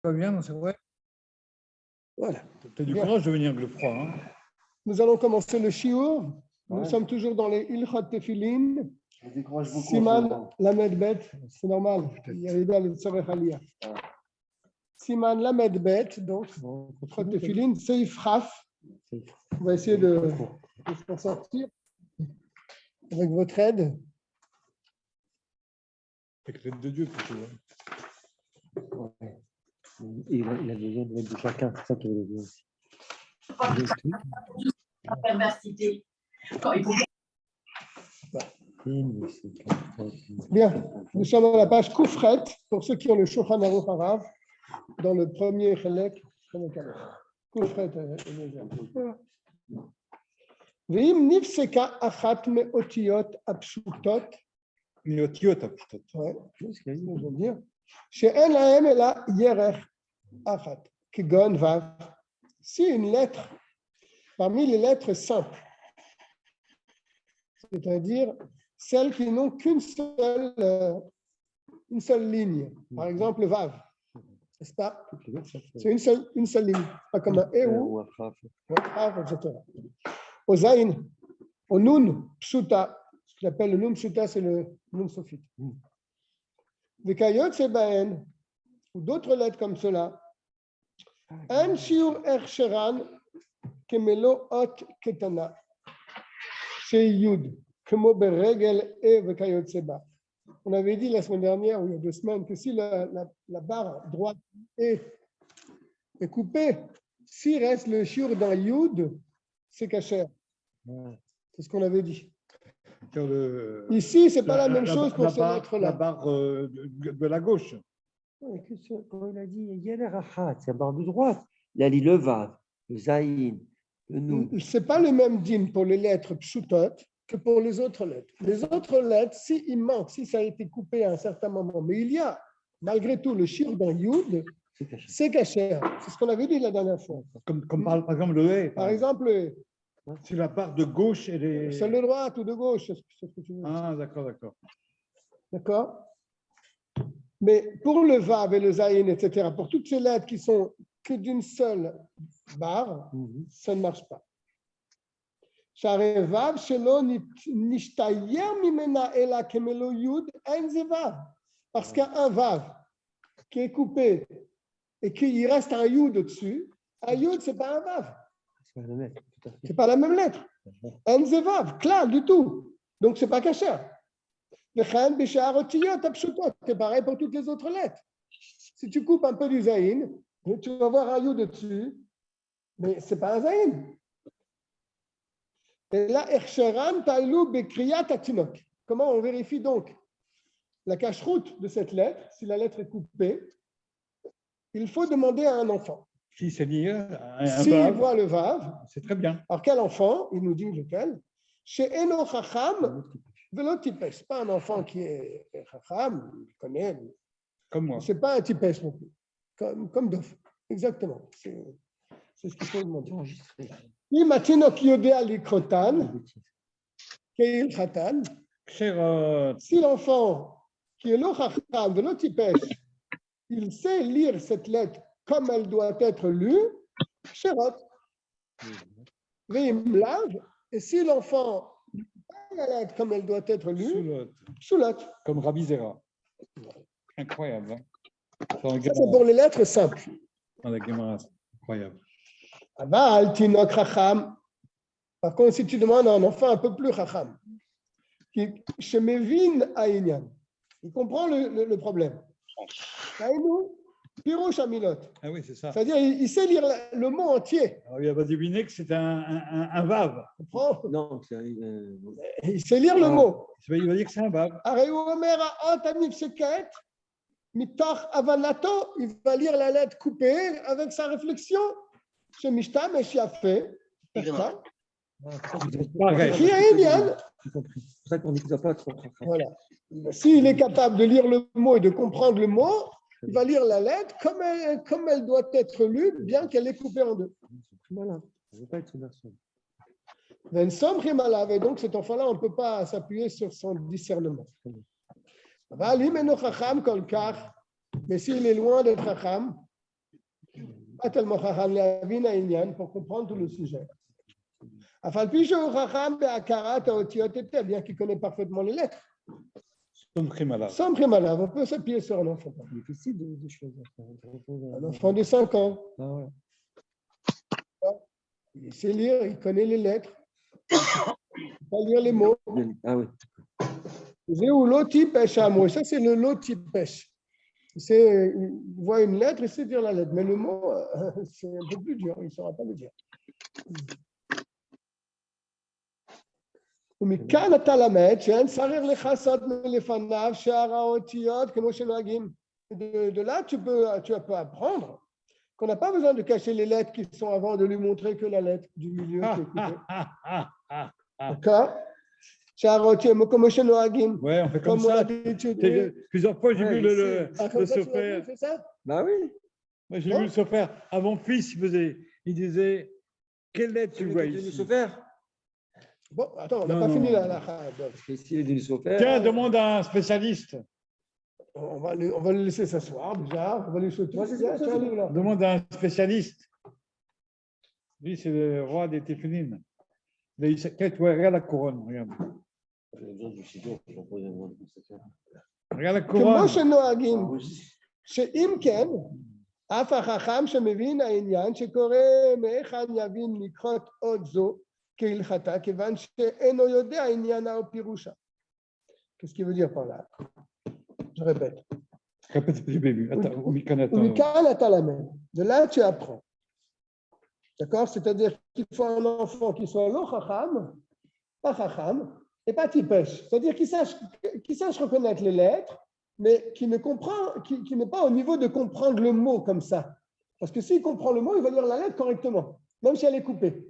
Pas bien, c'est vrai. Voilà. Tu as du courage de venir avec le froid. Hein. Nous allons commencer le shiur. Nous sommes toujours dans les Ilchot Tefillin. Siman Lamed Bet, c'est normal. Il y a le Tzorech Aliyah. Siman Lamed Bet, donc, Ilchot Tefillin, Seif Raf. On va essayer de s'en sortir avec votre aide. Avec l'aide de Dieu, plutôt. Ouais. Il a besoin de l'aide de chacun, c'est ça qu'il veut dire. La perversité. Quand il faut... Bien, nous sommes à la page Koufret, pour ceux qui ont le Shulchan Aruch Harav, dans le premier Chelek. Koufret. V'im nifseka achat me'otiyot apshutot. Me'otiyot apshutot. Ouais, c'est ce que je veux dire. She'en lahem ela yerech achat. Kegon vav. Si une lettre, parmi les lettres simples, c'est-à-dire celles qui n'ont qu'une seule ligne, par exemple le vav, n'est-ce pas? C'est une seule ligne, pas comme un e ou un chaf, etc. Au zayin, au nun pshuta, ce qu'on appelle le nun pshuta, c'est le nun sophite. Vekayot sebaen, ou d'autres lettres comme cela, un shiur ercheran kemelo ot ketana. Chez Yud, comme Beregel et Vekayot Seba. On avait dit la semaine dernière, ou il y a 2 semaines, que si la barre droite est coupée, s'il reste le shiur dans Yud, c'est kasher. C'est ce qu'on avait dit. Ici, ce n'est pas la même chose pour ces lettres-là. La barre de la gauche. Quand il a dit Yelerachat, c'est la barre de droite. Il a dit le Vav, le Zayin. Ce n'est pas le même din pour les lettres pshutot que pour les autres lettres. Les autres lettres, s'il manque, si ça a été coupé à un certain moment, mais il y a malgré tout le shiur dans Yud, c'est kasher. C'est ce qu'on avait dit la dernière fois. Comme par exemple le E. Par exemple, le E. Si la barre de gauche, elle est. Celle de droite ou de gauche, c'est ce que tu veux. Ah, d'accord. D'accord. Mais pour le Vav et le Zayin, etc., pour toutes ces lettres qui sont que d'une seule barre, ça ne marche pas. Parce qu'un Vav qui est coupé et qu'il reste un Yud au-dessus, un Yud, ce n'est pas un Vav. Ce n'est pas la même lettre. Un Vav, clair du tout. Donc, ce n'est pas kasher. C'est pareil pour toutes les autres lettres. Si tu coupes un peu du Zayin, tu vas voir un Yud dessus, mais ce n'est pas un Zayin. Et là, Ercheran Tailou Bekriyat Atinok. Comment on vérifie donc la cache-route de cette lettre? Si la lettre est coupée, il faut demander à un enfant. Si c'est lire S'il voit le Vav, c'est très bien. Alors, quel enfant? Il nous dit lequel? Chez Eno Chacham, Velo Tipesh. Pas un enfant qui est Chacham, il connaît. Comme moi. Ce n'est pas un Tipesh non plus. Comme Dof. Exactement. C'est ce qu'il faut demander. Imatinok Yodea Likrotan, Keil Khatan. Si l'enfant qui est lo Chacham, Velo Tipesh, il sait lire cette lettre comme elle doit être lue, Sherot. Vim lave. Et si l'enfant la lettre comme elle doit être lue, Soulot. Comme Rabbi Zera. Incroyable. Hein? Ça, c'est pour les lettres simples. Dans la Gemara, incroyable. Par contre, si tu demandes à un enfant un peu plus chacham, qui shemevin aïnyan, il comprend le problème. Pirouche Amilot. Ah oui, c'est ça. C'est-à-dire, il sait lire le mot entier. Alors, il va deviner que c'est un vav. Non, il sait lire le mot. Il va dire que c'est un vav. Il va lire la lettre coupée avec sa réflexion. Chez Mishta, mais chez Afé. Qui a Indian. C'est pour ça qu'on dit qu'il ne doit pas être. Voilà. S'il est capable de lire le mot et de comprendre le mot, il va lire la lettre comme elle doit être lue, bien qu'elle est coupée en deux. Voilà. Ça ne veut pas être une version. Et donc cet enfant-là, on ne peut pas s'appuyer sur son discernement. Mais s'il est loin d'être Chacham, Pas tellement chacham le'avin ha'inyan pour comprendre tout le sujet. Afal pi shehu chacham be'akarat ha'otiot hiטב, bien qu'il connaît parfaitement les lettres. סומכים עליו. Sans prémalave, on peut s'appuyer sur un enfant. C'est difficile de choisir. Un enfant de 5 ans, Ah ouais. il sait lire, il connaît les lettres, il peut lire les mots. Ah oui. Zéou loti pêche à moi. Ça, c'est le loti pêche. Il voit une lettre, il sait dire la lettre. Mais le mot, c'est un peu plus dur, il ne saura pas le dire. ומכאן אתה למד שאין צריך לכסות מלפניו שאר האותיות כמו שנוהגים. De là, tu peux apprendre qu'on n'a pas besoin de cacher les lettres qui sont avant, de lui montrer que la lettre du milieu qui est coupée. D'accord? שאר האותיות כמו שנוהגים. Ouais, on fait comme Comme on a ça. l'habitude. Plusieurs fois, j'ai vu le Ah, comme ça, tu l'as Sofer. vu, c'est ça? Bah oui. Moi, j'ai vu le Sofer. À mon fils, il disait, quelle lettre tu vois Du ici? Sofer. Bon, attends, on n'a Non, pas non. fini la halakha. Parce que s'il est du Sofer. Tiens, demande à un spécialiste. On va le laisser s'asseoir déjà. On va lui souhaiter. Ouais, c'est Tiens, ça, tiens, c'est livre, là. Demande à un spécialiste. Lui, c'est le roi des Téphilines. Regarde la couronne, regarde. Regarde la כמו couronne. שנוהגים, שאם כן, אף החכם שמבין העניין שקורא מהיכן יבין לקחות עוד זו כהלכתה, כיוון שאינו יודע עניינה או פירושה. Qu'est-ce qu'il veut dire par là? Je répète. Répète, petit bébé. Attends, au micro, attends. ומכאן אתה למד. De là, tu apprends. D'accord? C'est-à-dire qu'il faut un enfant qui soit לא חכם, pas chacham, et pas tipesh. C'est-à-dire qu'il sache reconnaître les lettres, mais qui n'est pas au niveau de comprendre le mot comme ça. Parce que s'il comprend le mot, il va lire la lettre correctement, même si elle est coupée.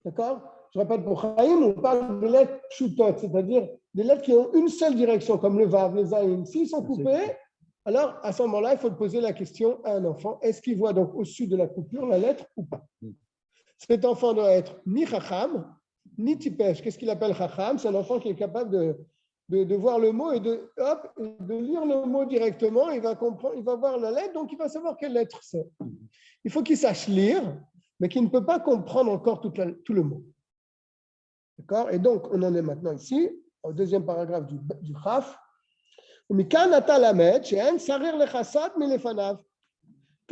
D'accord? Je répète, pour Chaim, on parle de lettres pshutot, c'est-à-dire des lettres qui ont une seule direction, comme le vav, les aïn. S'ils sont coupés, alors à ce moment-là, il faut poser la question à un enfant, est-ce qu'il voit donc au-dessus de la coupure la lettre ou pas? Cet enfant doit être ni chacham, ni tipesh. Qu'est-ce qu'il appelle chacham? C'est un enfant qui est capable de voir le mot et de lire le mot directement. Il va comprendre, il va voir la lettre, donc il va savoir quelle lettre c'est. Il faut qu'il sache lire, mais qu'il ne peut pas comprendre encore tout le mot. D'accord? Et donc, on en est maintenant ici, au deuxième paragraphe du Chaf. Que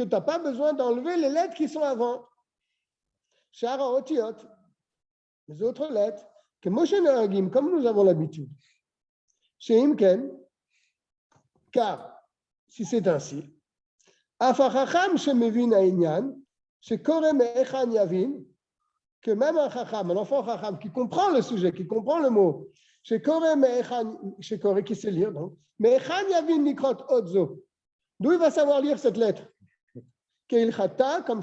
tu n'as pas besoin d'enlever les lettres qui sont avant. Shara otiot. Les autres lettres, que Moshe Noagim, comme nous avons l'habitude. Chez Imken, car si c'est ainsi, Afachacham Shemevin Aïnyan, chez Korem Echan Yavin, que même un Chacham, un enfant Chacham qui comprend le sujet, qui comprend le mot, chez Korem Echan, chez Koré qui sait lire, donc, mais Echan Yavin Nikrot Odzo, d'où il va savoir lire cette lettre? Keil Chata, comme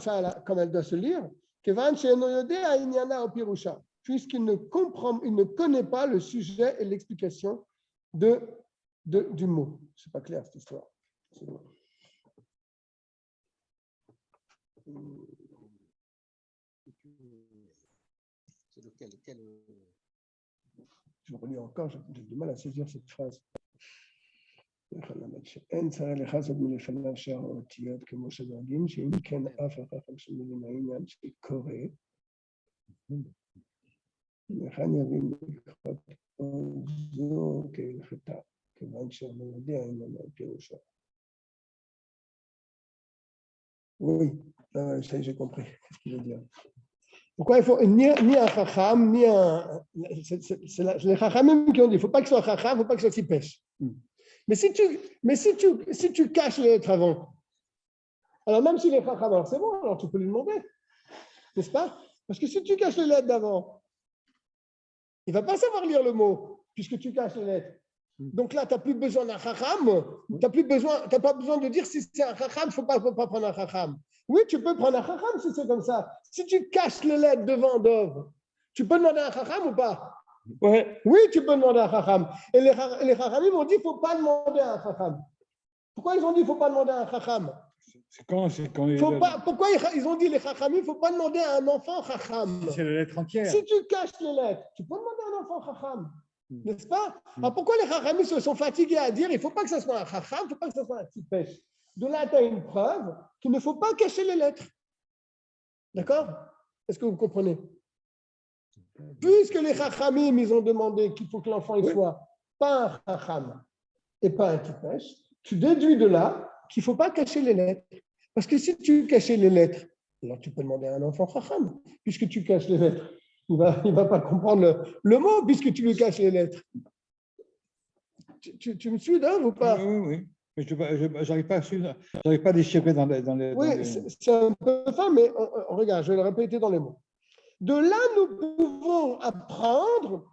elle doit se lire, Kevan She'eno Yodeh Aïnyana Opirusha. Puisqu'il ne connaît pas le sujet et l'explication du mot. Ce n'est pas clair cette histoire. C'est lequel? Je relis encore, j'ai du mal à saisir cette phrase. אין צריך לחסות מלפניו שאר האותיות כמו שנוהגים, שאם כן אף החכם שמבין העניין שקורא, וכאן יבין לקחות זו כהלכתה, כיוון שאינו יודע עניינה פירושו. Oui, ça y est, j'ai compris ce qu'il veut dire. Pourquoi il faut ni un chacham, ni un... C'est les chachamim qui ont dit, il ne faut pas que ce soit chacham, il ne faut pas que ce soit si pêche. Mais si tu caches les lettres avant, alors même s'il est chacham, alors c'est bon, alors tu peux lui demander, n'est-ce pas? Parce que si tu caches les lettres d'avant, il ne va pas savoir lire le mot, puisque tu caches les lettres. Donc là, tu n'as plus besoin d'un chacham, tu n'as pas besoin de dire si c'est un chacham, il ne faut pas prendre un chacham. Oui, tu peux prendre un chacham si c'est comme ça. Si tu caches les lettres devant Dov, tu peux demander un chacham ou pas? Ouais. Oui, tu peux demander un chacham. Et les chachamim ont dit qu'il ne faut pas demander un chacham. Pourquoi ils ont dit qu'il ne faut pas demander un chacham? Pourquoi ils ont dit les chachamim, il ne faut pas demander à un enfant chacham? C'est la lettre entière. Si tu caches les lettres, tu peux demander à un enfant chacham. N'est-ce pas? Alors pourquoi les chachamim se sont fatigués à dire il ne faut pas que ce soit un chacham, il ne faut pas que ce soit un petit pêche? De là, tu as une preuve qu'il ne faut pas cacher les lettres. D'accord? Est-ce que vous comprenez? Puisque les chachamim, ils ont demandé qu'il faut que l'enfant il soit pas un chacham et pas un tipesh, tu déduis de là qu'il ne faut pas cacher les lettres. Parce que si tu cachais les lettres, alors tu peux demander à un enfant chacham, puisque tu caches les lettres. Il ne va pas comprendre le mot puisque tu lui caches les lettres. Tu me suis, Dave, ou pas? Oui. Mais je n'arrive pas à déchirer dans les. Oui, c'est un peu ça, mais regarde, je vais le répéter dans les mots. De là, nous pouvons apprendre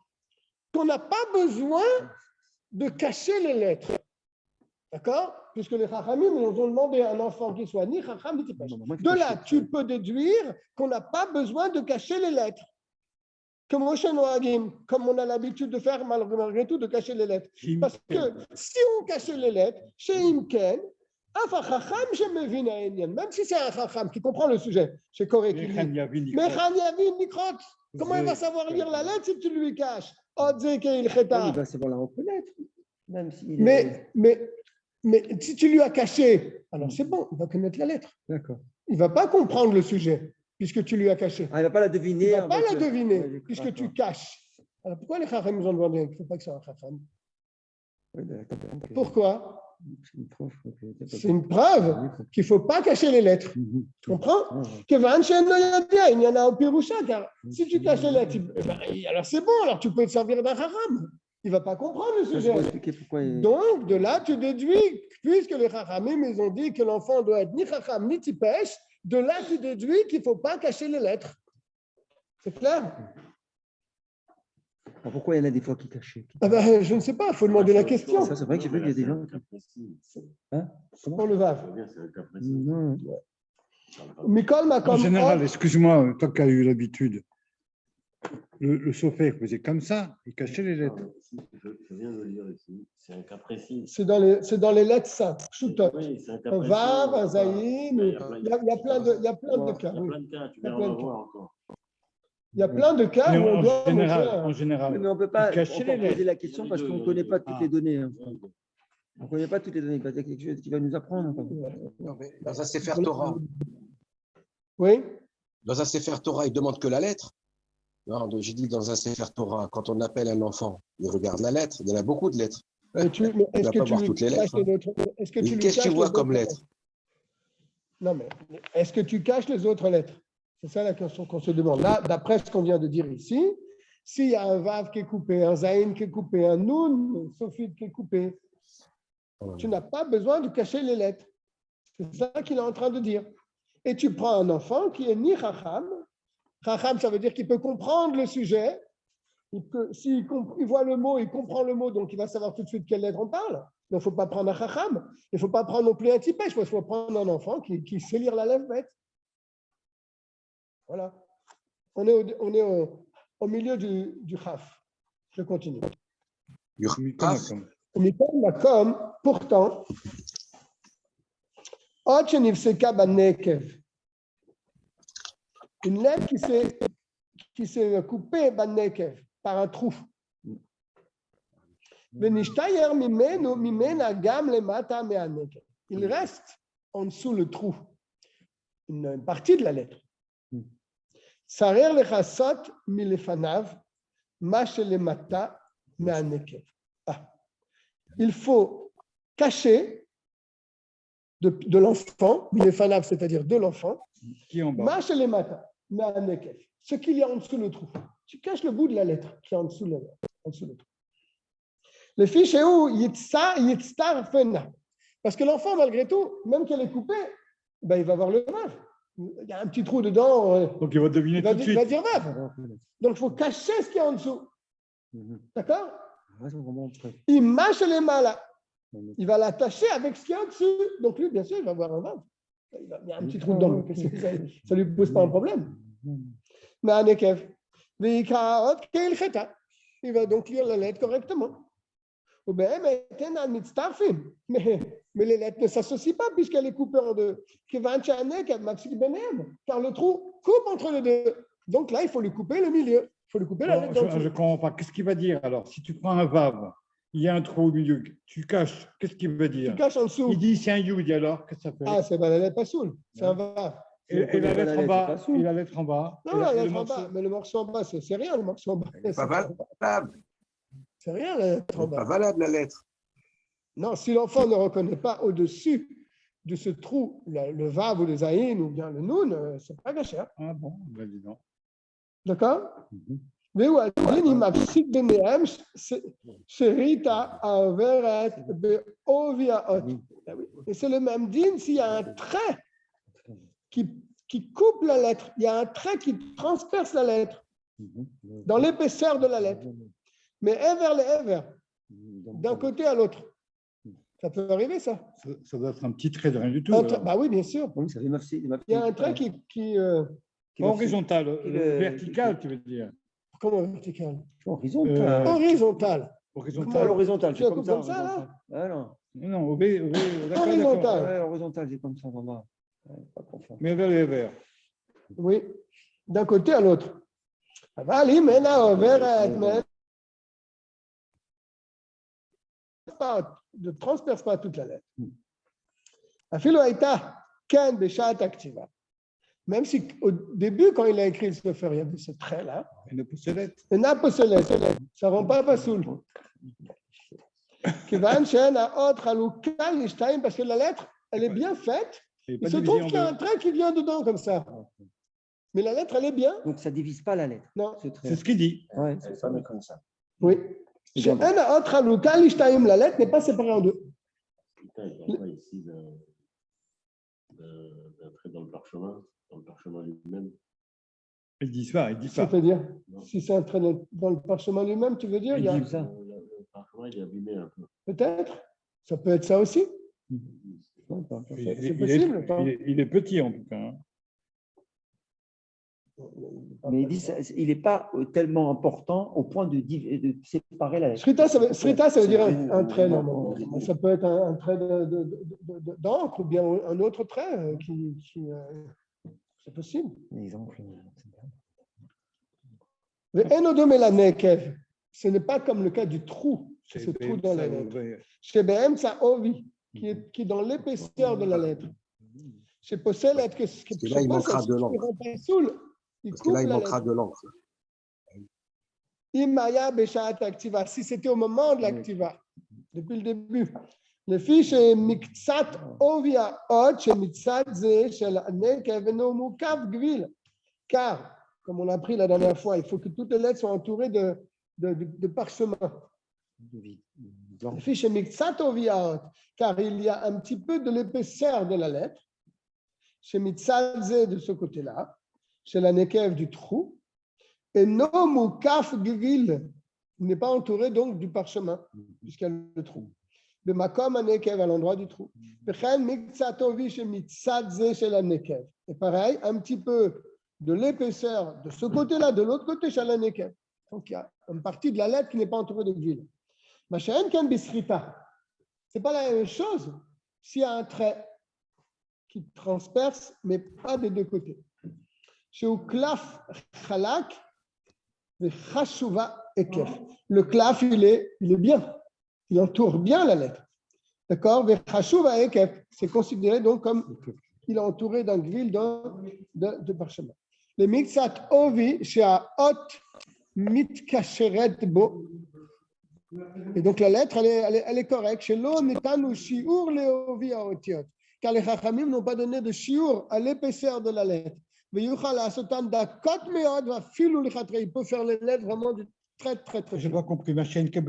qu'on n'a pas besoin de cacher les lettres. D'accord? Puisque les chachamim nous ont demandé à un enfant qui soit ni chacham ni tipesh. De là, tu peux déduire qu'on n'a pas besoin de cacher les lettres. Comme on a l'habitude de faire malgré tout, de cacher les lettres. Parce que si on cachait les lettres, chez Imken, même si c'est un chacham qui comprend le sujet, c'est correct. Comment il va savoir lire la lettre si tu lui caches? Il va savoir la reconnaître. Même s'il mais si tu lui as caché, alors c'est bon, il va connaître la lettre. D'accord. Il ne va pas comprendre le sujet, puisque tu lui as caché. Ah, il ne va pas la deviner. Il ne va pas la deviner, Ouais, puisque tu caches. Alors pourquoi les chacham nous ont demandé qu'il ne faut pas que ce soit un chacham? Pourquoi? C'est une preuve qu'il ne faut pas cacher les lettres. Tu comprends? Il y en a au Pirusha, car si tu caches les lettres, alors c'est bon, alors tu peux te servir d'un chacham. Il ne va pas comprendre le sujet. Donc, de là, tu déduis, puisque les chachamim, ils ont dit que l'enfant doit être ni chacham ni tipesh, de là, tu déduis qu'il ne faut pas cacher les lettres. C'est clair? Alors pourquoi il y en a des fois qui cachent? Je ne sais pas, il faut demander la question. Ça, c'est vrai que j'ai vu qu'il y a des gens. Hein? Pour le Vav. Non. Mikol m'a En comme. général, excuse-moi, toi qui as eu l'habitude, le Sopher faisait comme ça, il cachait les lettres. Je viens de le dire ici, c'est un cas précis. C'est dans les lettres simples. Pshutot. Oui, c'est un cas Un précis. Vav, un Zaïm, Il il y a plein de cas. y a Oui. plein de cas, tu vas en voir encore. Il y a plein de cas Mais où on doit. en général, Oui, mais on ne peut pas cacher les poser lettres. la question parce qu'on ne connaît pas toutes les données. Hein. Ouais. On ne connaît pas toutes les données. Il y a quelque chose qui va nous apprendre. Non, mais dans un Sefer Torah, Oui. dans un Sefer Torah, il ne demande que la lettre. Non, j'ai dit dans un Sefer Torah, quand on appelle un enfant, il regarde la lettre. Il y en a beaucoup de lettres. Mais est-ce que pas tu voir lui toutes les caches lettres, les autres? Est-ce que tu lui Qu'est-ce que caches tu vois les comme autres lettres? Non, mais est-ce que tu caches les autres lettres? C'est ça la question qu'on se demande. Là, d'après ce qu'on vient de dire ici, s'il y a un Vav qui est coupé, un Zaïn qui est coupé, un Nun, Sophie qui est coupé, tu n'as pas besoin de cacher les lettres. C'est ça qu'il est en train de dire. Et tu prends un enfant qui est ni Chacham. Chacham, ça veut dire qu'il peut comprendre le sujet. S'il voit le mot, il comprend le mot, donc il va savoir tout de suite quelle lettre on parle. Mais il ne faut pas prendre un Chacham. Il ne faut pas prendre non plus un tipèche. Il faut prendre un enfant qui sait lire la lèvre bête. Voilà. On est au milieu du Chaf. Je continue. Kaf, Mikol Makom, pourtant, Od Shenifseka Banekev. Une lettre qui s'est coupée Banekev par un trou. Venishtayer mimena gam lemata me'anekev. Il reste en dessous le trou, une partie de la lettre. Sarer lechasot milefanav ma shelemata me'anekev. Il faut cacher de l'enfant, milefanav, c'est-à-dire de l'enfant, Qui est en bas? ma shelemata me'anekev, ce qu'il y a en dessous le trou. Tu caches le bout de la lettre qui est en dessous le trou. Le fiche est où yitztar fena. Parce que l'enfant, malgré tout, même qu'elle est coupée, ben, il va voir le vav. Il y a un petit trou dedans. Donc il va deviner tout de Il va suite. dire vav. Donc il faut cacher ce qu'il y a en dessous. D'accord? Il mâche les malas. Il va l'attacher avec ce qu'il y a en dessous. Donc lui, bien sûr, il va voir un vav. Il y a un petit trou dedans. Ça ne lui pose pas un problème. Mais un ekev. Il va donc lire la lettre correctement. Mais les lettres ne s'associent pas puisqu'elle est coupée en deux. Car le trou coupe entre les deux. Donc là, il faut lui couper le milieu. Il faut lui couper la lettre. Je ne comprends pas. Qu'est-ce qu'il va dire alors? Si tu prends un Vav il y a un trou au milieu. Tu caches. Qu'est-ce qu'il veut Tu dire? caches en dessous. Il dit c'est un yud, alors qu'est-ce que ça fait? Ah, c'est pas la lettre Passoul. C'est un vav. Et la lettre en c'est bas. pas sous. Et la lettre en bas. Non, et la et le lettre en morceau. bas. Mais le morceau en bas, c'est rien, le morceau en bas. Elle n'est pas valable. C'est rien, la lettre Elle en n'est pas bas. valable, la lettre. Non, si l'enfant ne reconnaît pas au-dessus de ce trou le vav ou le zayin ou bien le noun, c'est pas gâché. Ah bon, ben dis donc. D'accord? Mhm. והוא הדין אם מפסיק ביניהם שארית העוברת בעובי האות. Et c'est le même din s'il y a un trait qui coupe la lettre. Il y a un trait qui transperce la lettre dans l'épaisseur de la lettre. Mais ever le ever, d'un côté à l'autre. Ça peut arriver, ça? Ça doit être un petit trait de rien du tout. Bah oui, bien sûr. Oui, ça fait Il y a un trait qui Pas horizontal, vertical, tu veux dire. comment vertical? Horizontal. Horizontal. Horizontal. Pas l'horizontal, Tu c'est la comme coupes ça. comme ça, là? horizontal. Ah non. Non, d'accord, Horizontal. d'accord. Ouais, horizontal, c'est comme ça, maman. Ouais, pas confondre. Mais vers les verts. Oui, d'un côté à l'autre. אבל אם אינה עוברת, ne transperce pas toute la lettre. אפילו הייתה כן בשעת הכתיבה. Même si au début, quand il a écrit le Sefer, il y avait ce trait-là. Une posselette. אינה פוסלת, ça ne rend pas פסול. כיוון שאין האות חלוקה לשתיים, parce que la lettre, elle est bien faite. Il se trouve qu'il y a un trait qui vient dedans comme ça. Mais la lettre, elle est bien. Donc, ça ne divise pas la lettre. Non. ce trait. C'est ce qu'il dit. Ouais, C'est pas comme ça. Oui. שאין האות חלוקה לשתיים, la lettre n'est pas séparée en deux. Putain, il parle pas ici d'un trait dans le parchemin lui-même. Il dit ça, il dit ça. C'est-à-dire, si c'est un trait dans le parchemin lui-même, tu veux dire, il y a ça. Le parchemin, il est abîmé un peu. peut-être, ça peut être ça aussi. Il possible, il est petit en tout cas. Hein. Mais il dit il n'est pas tellement important au point de séparer la lettre. Srita, ça veut dire un trait normalement. Ça peut être un trait d'encre ou bien un autre trait c'est possible. Exemple. Ce n'est pas comme le cas du trou, ce trou dans la lettre. Chez BM, ça ovi, qui est dans l'épaisseur de la lettre. Chez Posselet, Parce que là, il manquera de l'encre. Parce que là, il manquera de l'encre. Imaya Beshat Aktiva, si c'était au moment de l'activa, depuis le début. Le fiche est Miktsat Ovia Ot, chez Miktsat Ze, chez la Nekev, no Mukav Gvil. Car, comme on l'a appris la dernière fois, il faut que toutes les lettres soient entourées de parchemin. Le fiche est Miktsat Ovia Ot, car il y a un petit peu de l'épaisseur de la lettre, chez Miktsat Ze de ce côté-là, chez la Nekev du trou. Et no Mukaf Gvil, il n'est pas entouré donc du parchemin, puisqu'il y a le trou. De Makom Anekev, à l'endroit du trou. Et pareil, un petit peu de l'épaisseur de ce côté-là, de l'autre côté, chez la Nekev. Donc il y a une partie de la lettre qui n'est pas entourée de gvil. Ce n'est pas la même chose s'il y a un trait qui transperce, mais pas des deux côtés. Chez Uklaf Chalak, le klaf, il est bien. Il entoure bien la lettre. D'accord? C'est considéré donc comme il est entouré d'un gvil de parchemin. Le mixat ovi, chez a ot mitkasheret bo. Et donc la lettre, elle est correcte. Chez l'eau, netanu shiur le ovi a otiot. Car les chachamim n'ont pas donné de shiur à l'épaisseur de la lettre. Il peut faire les lettres vraiment du très. Je n'ai pas compris. Ma chaîne Oui,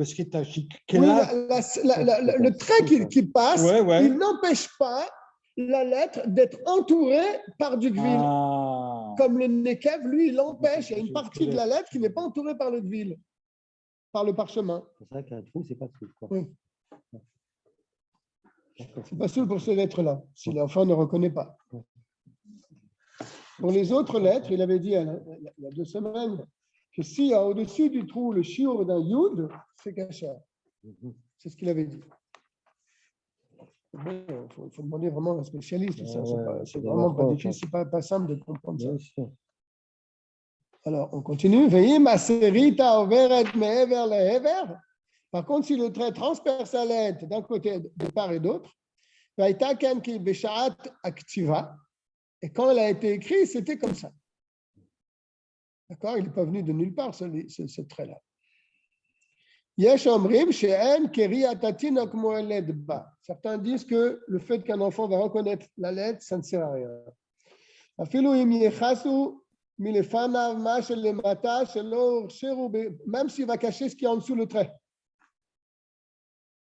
le trait qui passe, il n'empêche pas la lettre d'être entourée par du gvil. Comme le nekev, lui, il empêche. Il y a une partie de la lettre qui n'est pas entourée par le gvil, par le parchemin. C'est vrai qu'un trou, c'est pas tout. Oui. C'est pas seul pour ces lettres-là, si l'enfant ne reconnaît pas. Pour les autres lettres, il avait dit il y a 2 semaines que s'il y a au-dessus du trou le shiur d'un yud, c'est kasher. C'est ce qu'il avait dit. Il faut demander vraiment à un spécialiste. C'est vraiment pas difficile, c'est pas simple de comprendre ça. Alors, on continue. Par contre, si le trait transperce la lettre d'un côté, de part et d'autre, et quand elle a été écrite, c'était comme ça. D'accord? Il n'est pas venu de nulle part, ce trait-là. Certains disent que le fait qu'un enfant va reconnaître la lettre, ça ne sert à rien. Même s'il va cacher ce qui est en dessous le trait.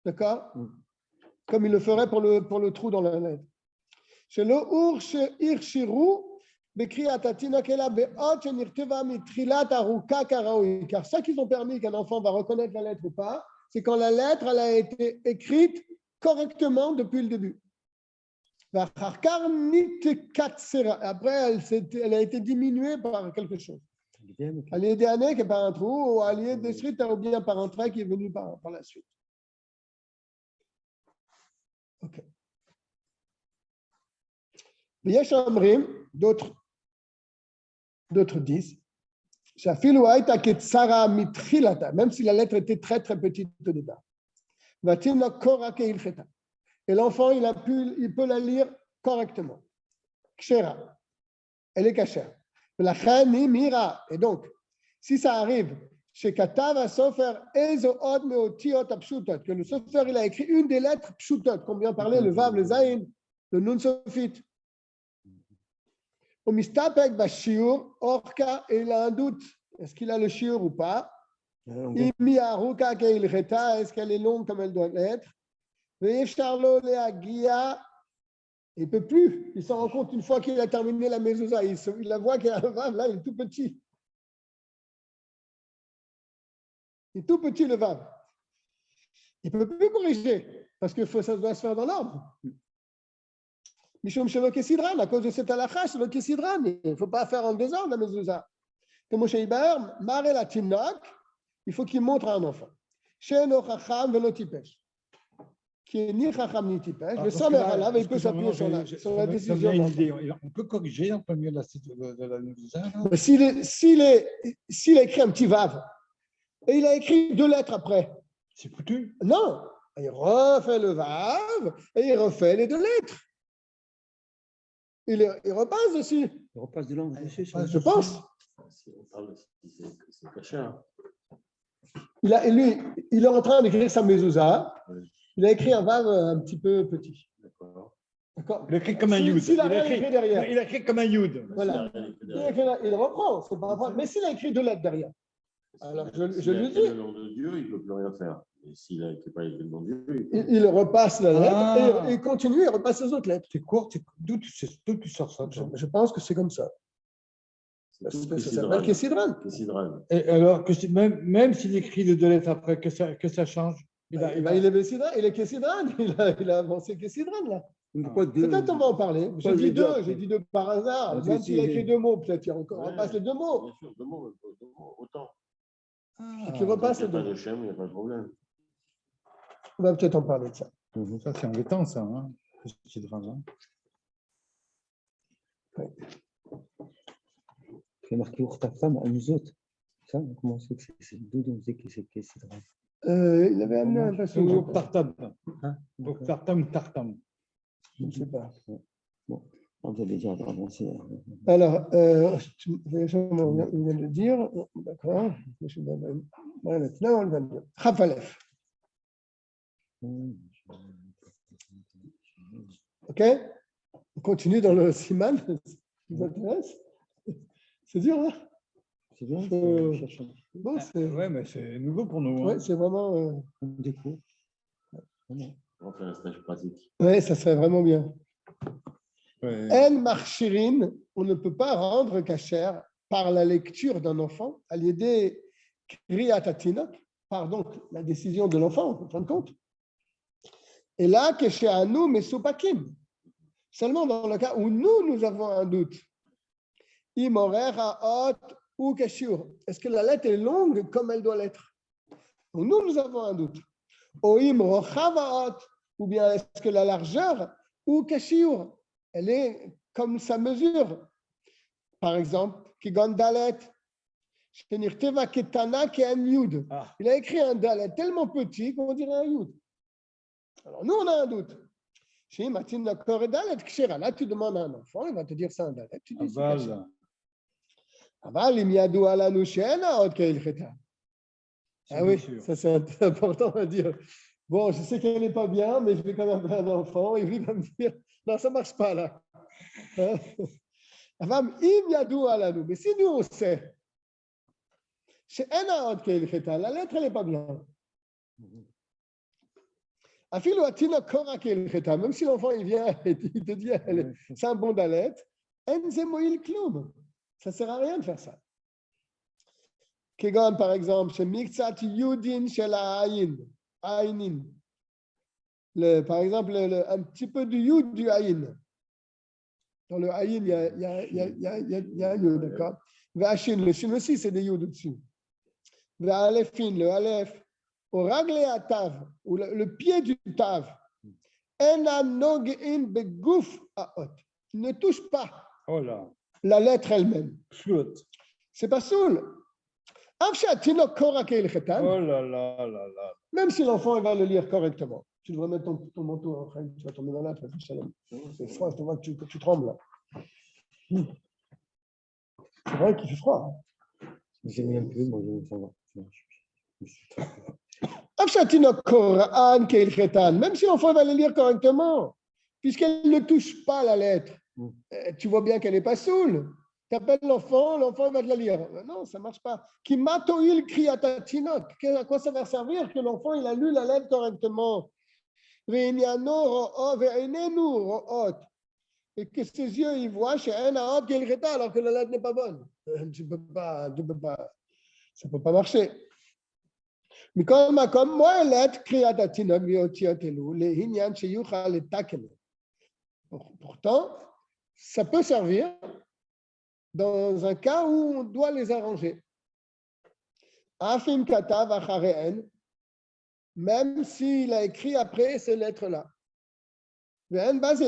D'accord? Comme il le ferait pour le trou dans la lettre. Car ça qu'ils ont permis qu'un enfant va reconnaître la lettre ou pas, c'est quand la lettre elle a été écrite correctement depuis le début. Après, elle a été diminuée par quelque chose. Allié d'année qui est par un trou, ou allié de suite, ou bien par un trait qui est venu par la suite. Ok. D'autres disent, même si la lettre était très très petite au départ. Et l'enfant, il peut la lire correctement. Kshera. Elle est cachère. Et donc, si ça arrive, chez Katav Sofer, que le Sofer, il a écrit une des lettres pshutot, comme vient parler le Vav, le Zayin, le Nun Sofit. Au Mistapek Bashiur, Orka, il a un doute. Est-ce qu'il a le shiur ou pas? Est-ce qu'elle est longue comme elle doit l'être? Il ne peut plus. Il s'en rend compte une fois qu'il a terminé la mezouza. Il la voit qu'il a un vav, là, il est tout petit. Il est tout petit, le vav. Il ne peut plus corriger, parce que ça doit se faire dans l'ordre. Mishum shelo kesidran, à cause de cette halakha, shelo kesidran. Il ne faut pas faire en désordre la mezouza. Comme Moshe Iber, mare la timnak, il faut qu'il montre à un enfant. She'eno chacham velo tipesh. Qui est ni chacham ni tipesh, mais sans l'air il peut s'appuyer sur la décision. On peut corriger en plein milieu de la mezouza. S'il a écrit un petit vav, et il a écrit 2 lettres après. C'est foutu. Non, il refait le vav et il refait les 2 lettres. Il repasse dessus. Il repasse de l'angle dessus. Je pense. C'est caché. Hein. Il est en train d'écrire sa mezouza. Il a écrit un vav un petit peu petit. D'accord. D'accord. Il a écrit comme un yud. S'il a rien écrit derrière. Il a écrit comme un yud. Voilà. Il reprend. C'est pas grave. Mais s'il a écrit 2 lettres derrière. Alors, je lui dis. Le nom de Dieu, il ne peut plus rien faire. Et s'il n'a pas écrit le nom de Dieu, Il repasse la lettre et il continue, il repasse les autres lettres. C'est court. D'où tu sors ça? Je pense que c'est comme ça. Ça s'appelle Kessidran. Et alors, même s'il écrit les 2 lettres après, que ça change. Il est Kessidran, il est Kessidran. Il a avancé Kessidran là. Pourquoi 2? Peut-être on va en parler. J'ai dit 2 par hasard. Même s'il a écrit 2 mots, peut-être il repasse les 2 mots. Bien sûr, 2 mots, autant. Qui repasse Il les n'y a 2 pas mots. de schème, il n'y a pas de problème. On va peut-être en parler de ça. Ça, c'est embêtant, ça. Hein. C'est drôle, hein. Il y a marqué ta femme à nous autres. Ça, comment c'est que c'est d'où on sait que c'est drôle? Il avait amené un passage. Ou tartam. Tartam. Je ne sais pas. Bon, on va déjà avancer. Alors, on vient de dire, d'accord, maintenant on le 22. Chafalef. Ok? On continue dans le Siman. Ça vous intéresse? C'est dur, hein? C'est bien. Bon, Ouais, mais c'est nouveau pour nous. ouais, Hein. c'est vraiment. On découvre. On fait un stage pratique. Oui, ça serait vraiment bien. Ouais. El marchirin, on ne peut pas rendre cachère par la lecture d'un enfant, à l'idée kriatatina, par donc la décision de l'enfant, en fin de compte. Et là, kesheanu mesupakim. Seulement dans le cas où nous avons un doute. Imorera ot ou kashur. Est-ce que la lettre est longue comme elle doit l'être? Nous avons un doute. Oim rochava ot, ou bien est-ce que la largeur ou kashur, elle est comme sa mesure? Par exemple, kigon dalet, שנכתבה קטנה כאן יוד. Ah, Il a écrit un dalet tellement petit qu'on dirait un yud. Alors nous, on a un doute. Si Matin d'accord et dalet, kshira. Là, tu demandes à un enfant, il va te dire c'est un dalet. Tu dis c'est kasher. Aval. Aval, im yadou alanu she'ena od ke'ilcheta. Ah oui, sûr. ça c'est important à dire. Bon, je sais qu'elle n'est pas bien, mais je vais quand même appeler un enfant et lui va me dire, non, ça ne marche pas là. Hein? Aval, im yadou alanu. Mais si nous on sait, she'ena od ke'ilcheta, la lettre elle n'est pas bien. Afilo atina kora ke'ilcheta, même si l'enfant il vient et il te dit, c'est un bon dalet, en zemoil kloum. Ça ne sert à rien de faire ça. Kegon, par exemple, chez Miktsat Yudin chez la Aïnin. Par exemple, un petit peu du Yud du Aïn. Dans le Aïn, il y a un Yud, d'accord? V'Ashin, le Shin aussi, c'est des Yud au-dessus. V'Alefin, le Alef. Au Ragle Atav, ou le pied du Tav. Ena Nogein Begouf Aot. Il ne touche pas Oh là. la lettre elle-même. Flotte. C'est pas soul. Oh là là là là. Même si l'enfant il va le lire correctement. Tu devrais mettre ton manteau en train, tu vas tomber dans l'âtre. C'est froid, je te vois que tu trembles là. C'est vrai qu'il fait froid. J'ai mis un peu, moi, ça va. Même si l'enfant va le lire correctement, puisqu'elle ne touche pas la lettre, tu vois bien qu'elle n'est pas saoule. Tu appelles l'enfant va te la lire. Non, ça ne marche pas. Kimatoil kriatatinok. À quoi ça va servir que l'enfant il a lu la lettre correctement? Et que ses yeux ils voient chez un alors que la lettre n'est pas bonne. Tu peux pas, ça ne peut pas marcher. Mais comme moi, la lettre kriatatinok, les hinyan sheyucha le takene. Pourtant, ça peut servir dans un cas où on doit les arranger. Afim katav achareen, même s'il a écrit après ces lettres-là. Parce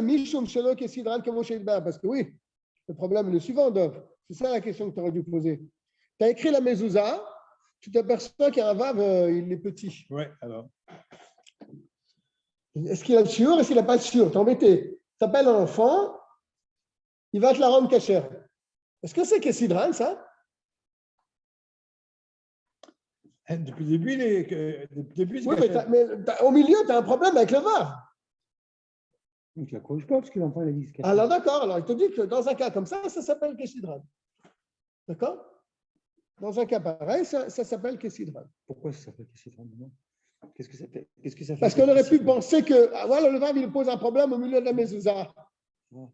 que oui, le problème est le suivant, Dov. C'est ça la question que tu aurais dû poser. Tu as écrit la mezouza, tu t'aperçois qu'il y a un vav, il est petit. Oui, alors. Est-ce qu'il a le shiur? Est-ce qu'il n'a pas le shiur? T'es embêté. Tu appelles un enfant, il va te la rendre cachère. Est-ce que c'est Kessidran, ça? Depuis le début, Oui, mais au milieu, tu as un problème avec le vav. Donc, il ne la corrige pas parce que l'enfant, il a dit ce qu'il a Alors, d'accord. Alors, il te dit que dans un cas comme ça s'appelle Kessidran. D'accord? Dans un cas pareil, ça s'appelle Kessidran. Pourquoi ça s'appelle Kessidran maintenant? Qu'est-ce que ça fait? Parce qu'on aurait pu penser que voilà, le vav, il pose un problème au milieu de la mezouza. Ouais.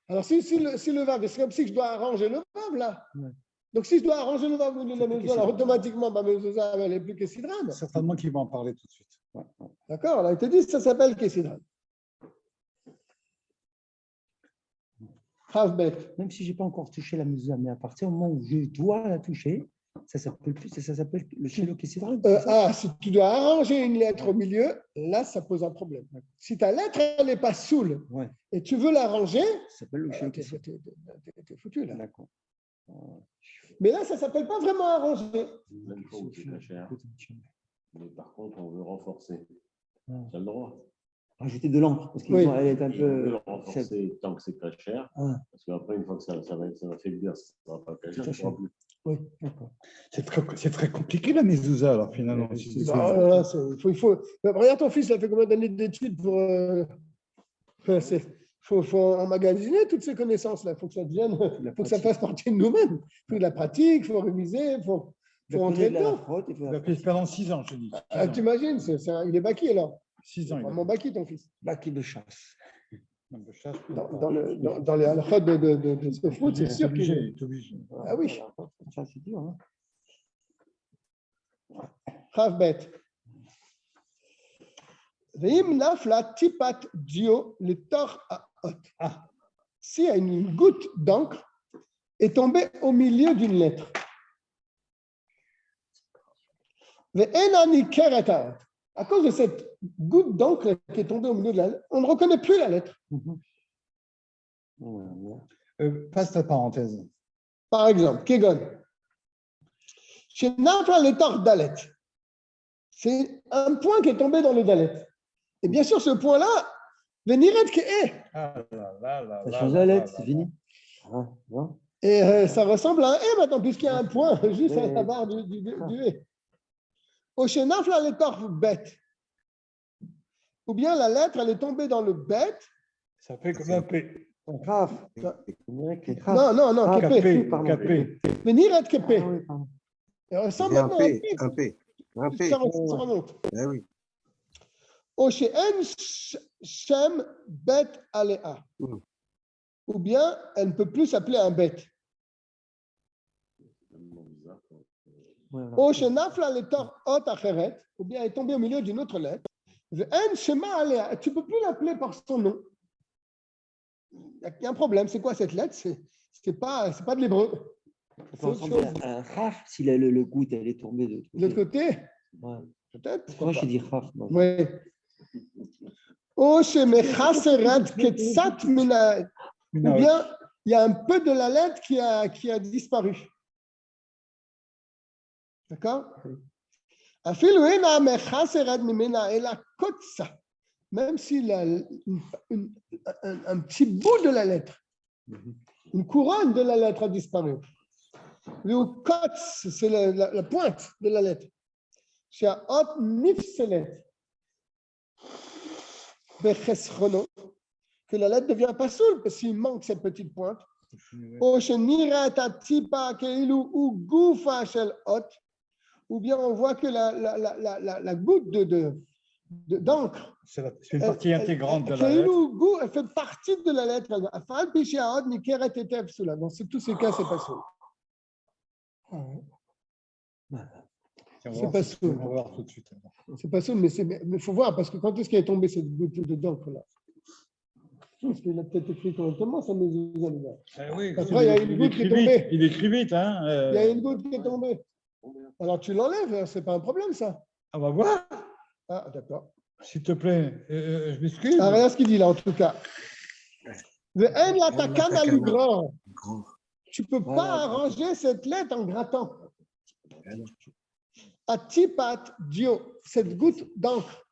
Alors, si le vav, c'est comme si je dois arranger le vav, là. Ouais. Donc, si je dois arranger le vav au milieu de la mezouza, alors automatiquement, ma mezouza, elle n'est plus Kessidran. Certainement qu'ils vont en parler tout de suite. Ouais. D'accord? Alors, il te dit que ça s'appelle Kessidran. Même si je n'ai pas encore touché la mezouza, mais à partir du moment où je dois la toucher, ça s'appelle le shelo Kessidran. Si tu dois arranger une lettre au milieu, là, ça pose un problème. Si ta lettre, elle n'est pas saoule, et tu veux l'arranger, ça s'appelle le shelo Kessidran. T'es foutu, là. D'accord. Mais là, ça ne s'appelle pas vraiment arranger. Même pas où c'est pas cher. Mais par contre, on veut renforcer. Tu as le droit. Rajouter de l'encre, parce qu'elle est un peu. Le renforcer tant que c'est pas cher. Parce qu'après, une fois que ça va faiblir, ça ne sera pas très cher. Oui, d'accord. C'est très compliqué la mezouza, alors finalement. Regarde ton fils, il a fait combien d'années d'études pour. Faut emmagasiner toutes ces connaissances-là. Il faut que ça devienne, faut que ça fasse partie de nous-mêmes. Il faut de la pratique, il faut réviser, il faut rentrer dedans. Il a fait pendant 6 ans, je dis. Tu imagines, il est baki alors. 6 ans. Vraiment baki ton fils. Baki de chasse. Dans les halachot de ce foot, c'est sûr qu'il est obligé. Ah oui. Ça, c'est dur. Hein. Chav bet. Veim nafla tipat dio le tor haot. Si une goutte d'encre est tombée au milieu d'une lettre. Ve'enani kereta. À cause de cette goutte d'encre qui est tombée au milieu de la lettre, on ne reconnaît plus la lettre. Passe ta parenthèse. Par exemple, Kegon. Chez Nafla le Tor Dalet. C'est un point qui est tombé dans le Dalet. Et bien sûr, ce point-là, Veniret Ke'e. Ah là là là Ça là change là la là lettre, là c'est là. fini. Ah, non. Et ça ressemble à un E maintenant, puisqu'il y a un point juste à la Oui. barre du E. Au chez Nafla le Tor Bet. Ou bien la lettre, elle est tombée dans le Bet. Ça fait comme un P. Grave. On dirait que grave. Non, Ah, Kepe. Capé, pardon. capé. Veniret Kepe. Ah, oui, pardon. Elle ressemble C'est un maintenant à un P, P. un P, un P. Ça remonte. Eh oui. Au chez En Shem Bet Alea. Mm. Ou bien elle ne peut plus s'appeler un Bet. Ouais, voilà. Au chez Nafla le Tor Ot Acheret. Ou bien elle est tombée au milieu d'une autre lettre. En Shema Alea. Tu ne peux plus l'appeler par son nom. Il y a un problème. C'est quoi cette lettre? C'est pas de l'hébreu. Ça C'est autre ressemble chose. à un raf si le goutte elle est tombée de De l'autre côté, Ouais. peut-être. Pourquoi j'ai dit raf? moi Oui. Ou chez Mechaseret Ketsat Mina. Ou bien il y a un peu de la lettre qui a disparu. D'accord? Afilu ena mechaseret mimena ela kotsa. Même s'il a un petit bout de la lettre, une couronne de la lettre a disparu. Le kotz, c'est la pointe de la lettre. Chez Ot Nifselet. Bechesrono. Que la lettre devient pas soule parce qu'il manque cette petite pointe. Ou bien on voit que la goutte d'encre, C'est une partie intégrante de la elle lettre. fait partie de la lettre. Dans tous ces cas, c'est pas soule. C'est pas soule. On va voir tout de suite. C'est pas soule, mais il faut voir parce que quand est-ce qu'elle est tombée cette goutte d'encre là? Parce qu'il a peut-être écrit correctement, ça me dit. Oui, Après, il y a une goutte qui est tombée. Il écrit vite, hein. Il y a une goutte qui est tombée. Alors tu l'enlèves, c'est pas un problème ça. On va voir. Ah, d'accord. S'il te plaît, je m'excuse. Ah, regarde ce qu'il dit là en tout cas. Tu ne peux pas arranger cette lettre en grattant. Atipat dio, cette goutte d'encre.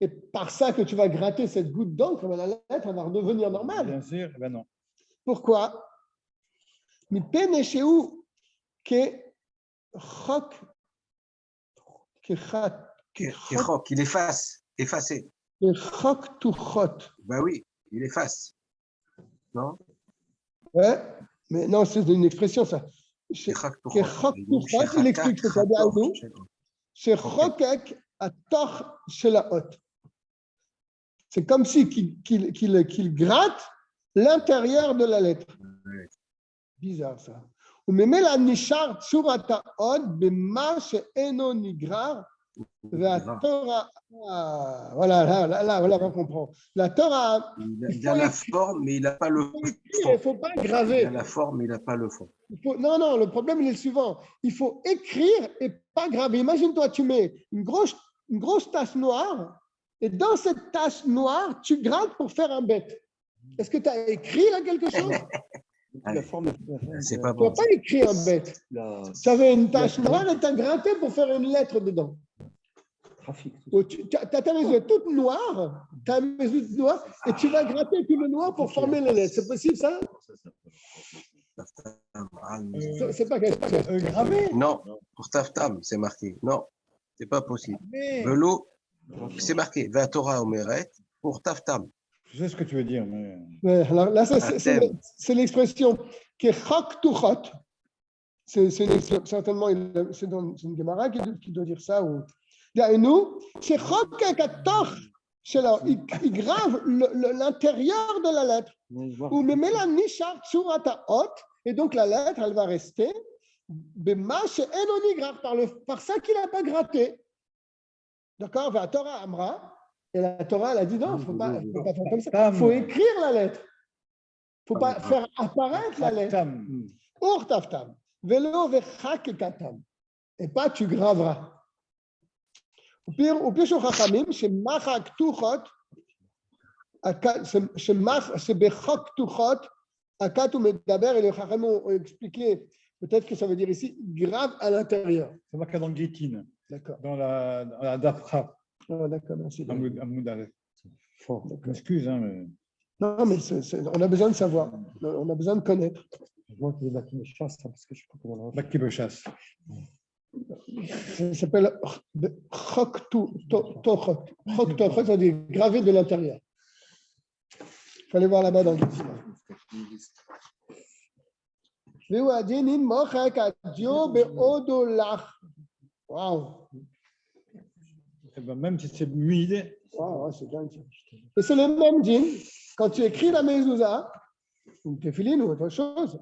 Et par ça que tu vas gratter cette goutte d'encre, la lettre elle va redevenir normale. Bien sûr, ben non. Pourquoi? Il efface, effacé. Ben oui, il efface. Non? Ouais, mais non, c'est une expression ça. Il explique ce que ça dit à nous. C'est comme si qu'il gratte l'intérieur de la lettre. Bizarre ça. Voilà, là, on comprend. La Torah. Il a la forme, mais il n'a pas le fond. Il ne faut pas graver. Il a la forme, mais il n'a pas le fond. Non, le problème il est le suivant. Il faut écrire et pas graver. Imagine-toi, tu mets une grosse tache noire et dans cette tache noire, tu grattes pour faire un bête. Est-ce que tu as écrit là quelque chose? C'est pas Tu bon. n'as pas écrit un bête. Tu avais une tache noire et tu as gratté pour faire une lettre dedans. Tu as ta maison toute noire, et tu vas gratter tout le noir pour former les lettres. C'est possible ça? C'est pas quelque chose. Gravé. Non, pour Taftam, c'est marqué. Non, c'est pas possible. Velo, c'est marqué. Va Torah Omeret pour Taftam. Je sais ce que tu veux dire, mais. Ouais, alors là, c'est l'expression qui est chok to chot. Certainement, c'est dans une Gemara qui doit dire ça. Nous, c'est chok katoch. Il grave l'intérieur de la lettre. Ou même la nishar tsurata hot. Et donc la lettre, elle va rester. Par ça qu'il n'a pas gratté. D'accord? La Torah Amra. Et la Torah, elle a dit non, il ne faut pas faire comme ça. Il faut écrire la lettre. Il ne faut pas faire apparaître la lettre. Or taftam. Velo vechak katam. Et pas tu graveras. Au pire, chez Chachamim, chez Machak Tuchot, chez Bechak Tuchot, Akat ou Medaber, et le Chachamim ont expliqué, peut-être que ça veut dire ici, grave à l'intérieur. C'est marqué dans le Guétine, D'accord. dans la Dafra, Ah, d'accord, merci. Amoud Aleph. Fort. Je m'excuse, hein, mais. Non, mais on a besoin de savoir, on a besoin de connaître. Je vois qu'il est là qui me chasse, hein, parce que je ne sais pas comment on va faire. Bac qui me chasse. Ça s'appelle Chok Tochot. Chok Tochot, ça veut dire gravé de l'intérieur. Il faut aller voir là-bas dans le Guétine. Waouh! Eh ben, même si c'est humide, Wow, c'est dingue. Et c'est le même djinn, quand tu écris la mezouza, ou tefilin ou autre chose,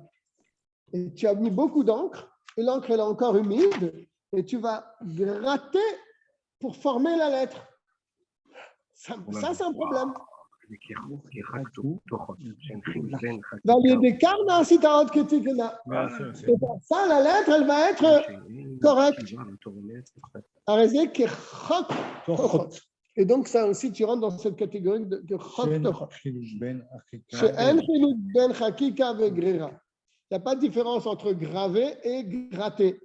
et tu as mis beaucoup d'encre, et l'encre elle est encore humide, et tu vas gratter pour former la lettre. Ça c'est un problème. Dans les décarnes, si tu as autre que tu c'est- et pour ça, la lettre, elle va être correcte. Arrêtez que chok tochot. Et donc, ça aussi, tu rentres dans cette catégorie de chok tochot. Ben Afrika. Chez En Chilut Ben Chakika ve Grira. Il n'y a pas de différence entre graver et gratter.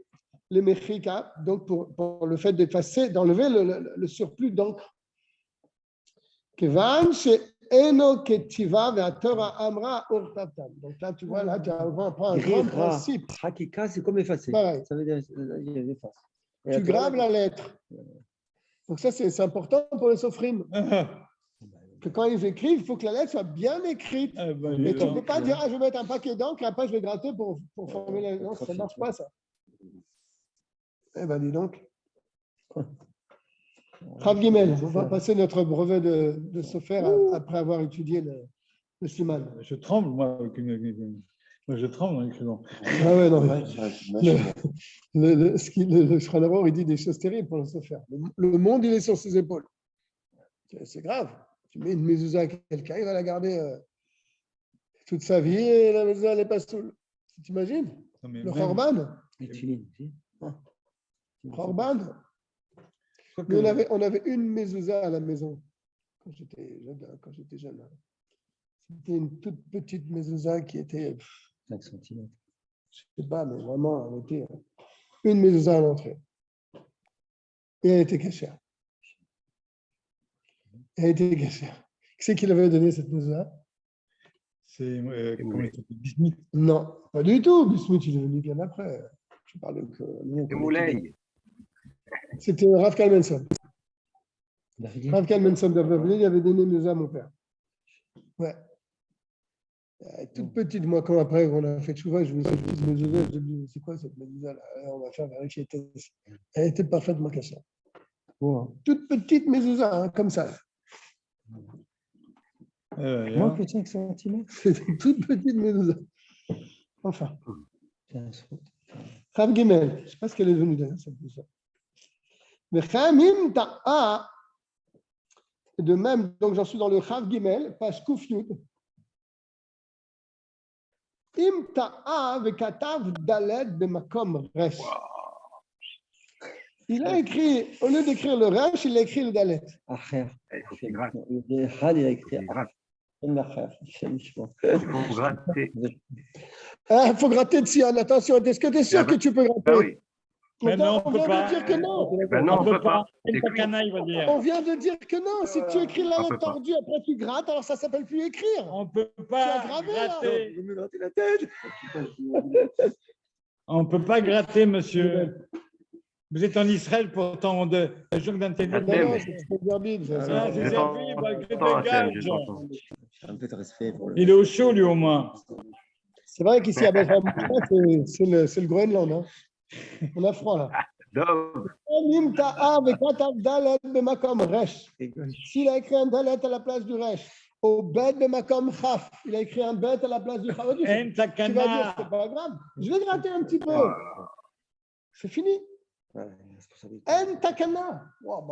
Les mechika, donc pour le fait d'effacer, d'enlever le surplus d'encre. Kevan chez Eno Ketiva ve Torah Amra Urtatan. Donc là, tu vois, là, tu apprends un grand Grira, principe. Hakika, c'est comme effacer. Pareil. Ça veut dire il efface. Et Tu la Torah, graves la lettre. Donc ça, c'est important pour les sophrines. Que quand ils écrivent, il faut que la lettre soit bien écrite. Ah, ben, Et tu ne dis peux donc. pas dire, ah, je vais mettre un paquet d'encre, et après je vais gratter pour former la. Non, ça ne marche pas, ça. Eh bien, dis donc. Rav Gimel, on va passer notre brevet de Sofer après avoir étudié le Siman. Je tremble, moi, avec moi, je tremble en écrivant. Ah ouais, non. Le Shranaror, il dit des choses terribles pour le Sofer. Le monde, il est sur ses épaules. C'est grave. Tu mets une mezouza à quelqu'un, il va la garder toute sa vie et la mezouza, elle n'est pas saoule. Tu t'imagines? Non, mais Le même- Khorban. les Tchilines aussi. Khorban. Quoique- Nous, on avait une mezouza à la maison quand j'étais jeune. C'était une toute petite mezouza qui était, 5 cm. je ne sais pas, mais vraiment, elle était une mezouza à l'entrée. Et elle était cachère. Elle était cachère. Qui c'est qui l'avait donné cette mezouza? C'est comment il s'appelle, Bismuth. Non, pas du tout. Bismuth, il est venu bien après. Je parle de Moulay. C'était Rav Kalmenson. David, Rav Kalmenson de Beverly, il avait donné une mezouza à mon père. Ouais. Toute petite, moi, quand après on a fait Tchouva, je me suis dit, mezouza, je me dis, c'est quoi cette mezouza là? On va faire vérifier. Elle était parfaitement cachée. Toute petite mezouza, hein, comme ça. moins que 5 cm. C'était une toute petite mezouza. Enfin, C'est un saut. Rav Gimel, je ne sais pas ce qu'elle est venue d'ailleurs, cette mezouza. Mais Chamim Ta'a, de même, donc j'en suis dans le Rav Gimel, page Kouf Yud. Im Ta'a vekatav daled bemakom resh. Il a écrit, au lieu d'écrire le resh, il a écrit le dalet. Acher. Il faut qu'il gratte. Le Had, il a écrit Il gratte. Acher. Il faut gratter. Il faut gratter dessus, attention, est-ce que tu es sûr Ah bah- que tu peux gratter? Ah oui. Mais non, on on peut vient pas. de dire que non. Ben non, on peut pas. C'est pas canaille, va dire. On vient de dire que non. Si tu écris la On lettre peut pas. tordue, après tu grattes, alors ça ne s'appelle plus écrire. On peut Tu pas as gravé, là. gratter. me gratter la tête. On peut pas gratter, monsieur. Vous êtes en Israël pourtant de la jungle d'Internet. Non, non, mais- c'est trop morbide, ça. Ah, J'ai c'est pas servi, bah, que entendu, des gages. j'ai pas entendu. Un peu de respect pour le. Il est au chaud, lui, au moins. C'est vrai qu'ici à Bethlehem, c'est le Groenland. Hein. On a froid là. Donc, Im ta'a vekatav dalet bemakom resh. S'il a écrit un dalet à la place du resh, au bet bemakom chaf, il a écrit un bet à la place du chaf. En Tu vas dire, takana. c'est pas grave. Je vais gratter un petit peu. C'est fini. Ouais, responsabilité. En takana. Oh,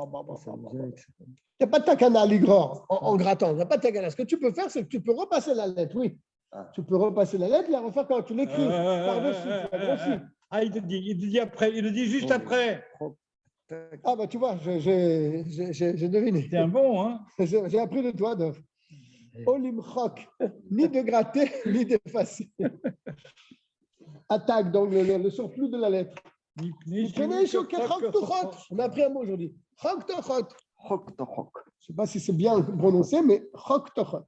Ça nous aide, ça. Il n'y a pas de takana à l'Igror en grattant. Il n'y a pas de takana. Ce que tu peux faire, c'est que tu peux repasser la lettre, oui. Ah. Tu peux repasser la lettre, la refaire quand tu l'écris. Par-dessus, tu la grossis. Ah, il te dit après, il le dit juste après. Ah, bah tu vois, j'ai deviné. C'est un bon, hein. J'ai appris de toi, Dov. Olimchok, ni de gratter, ni d'effacer. Attaque, donc le surplus de la lettre. On a appris un mot aujourd'hui. Chok-tochot. Je ne sais pas si c'est bien prononcé, mais chok-tochot.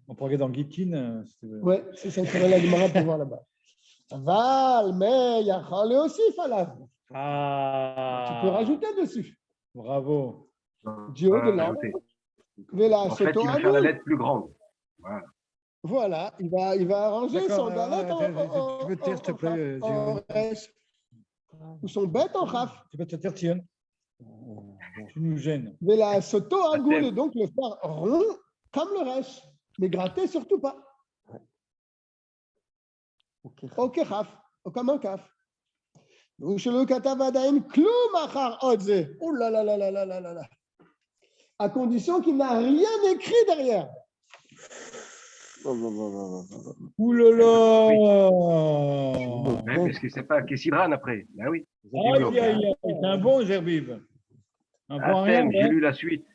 On peut regarder dans Gittin. Oui, c'est ça, c'est la Gemara pour voir là-bas. Val, mais il y a aussi Falav. Ah. Tu peux rajouter dessus. Bravo. Dio de l'angle. En fait, il va faire la lettre plus grande. Voilà, il va arranger son dalet Tu peux te taire, s'il te plaît. en resh. Ou son bête en raf. Tu peux te taire, Tion. Tu nous gênes. Vela soto agoul, et donc le faire rond comme le resh. Mais gratter surtout pas. Ok, raf. Comme un kaf. Ou chez le katavadaim, kloum achar odze. Oh là là là là là là là. À condition qu'il n'a rien écrit derrière. Ouh là là. Parce que c'est pas Kessidran après. Ben oui. Aïe, aïe, aïe. C'est un bon Gerbib. Un bon rien. J'ai lu la suite.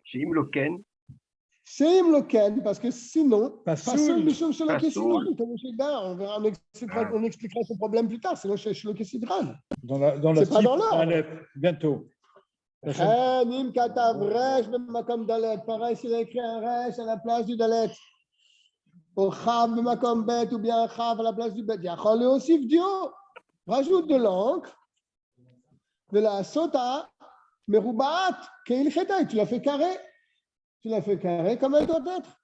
Chez Imloken. C'est Imloken, parce que sinon, Pasoul. on verra, on expliquera ce problème plus tard, sinon chez le Kessidran. Dans la C'est pas dans l'ordre. Bientôt. Nim katav resh b'makom dalet. Pareil, s'il a écrit un resh à la place du dalet. Ou chav b'makom bet, ou bien chav à la place du bet. Yachol le aussi dio. Rajoute de l'encre. De la sota. Merubaat. Keil chetay. Tu l'as fait carré. Tu l'as fait carré comme elle doit être.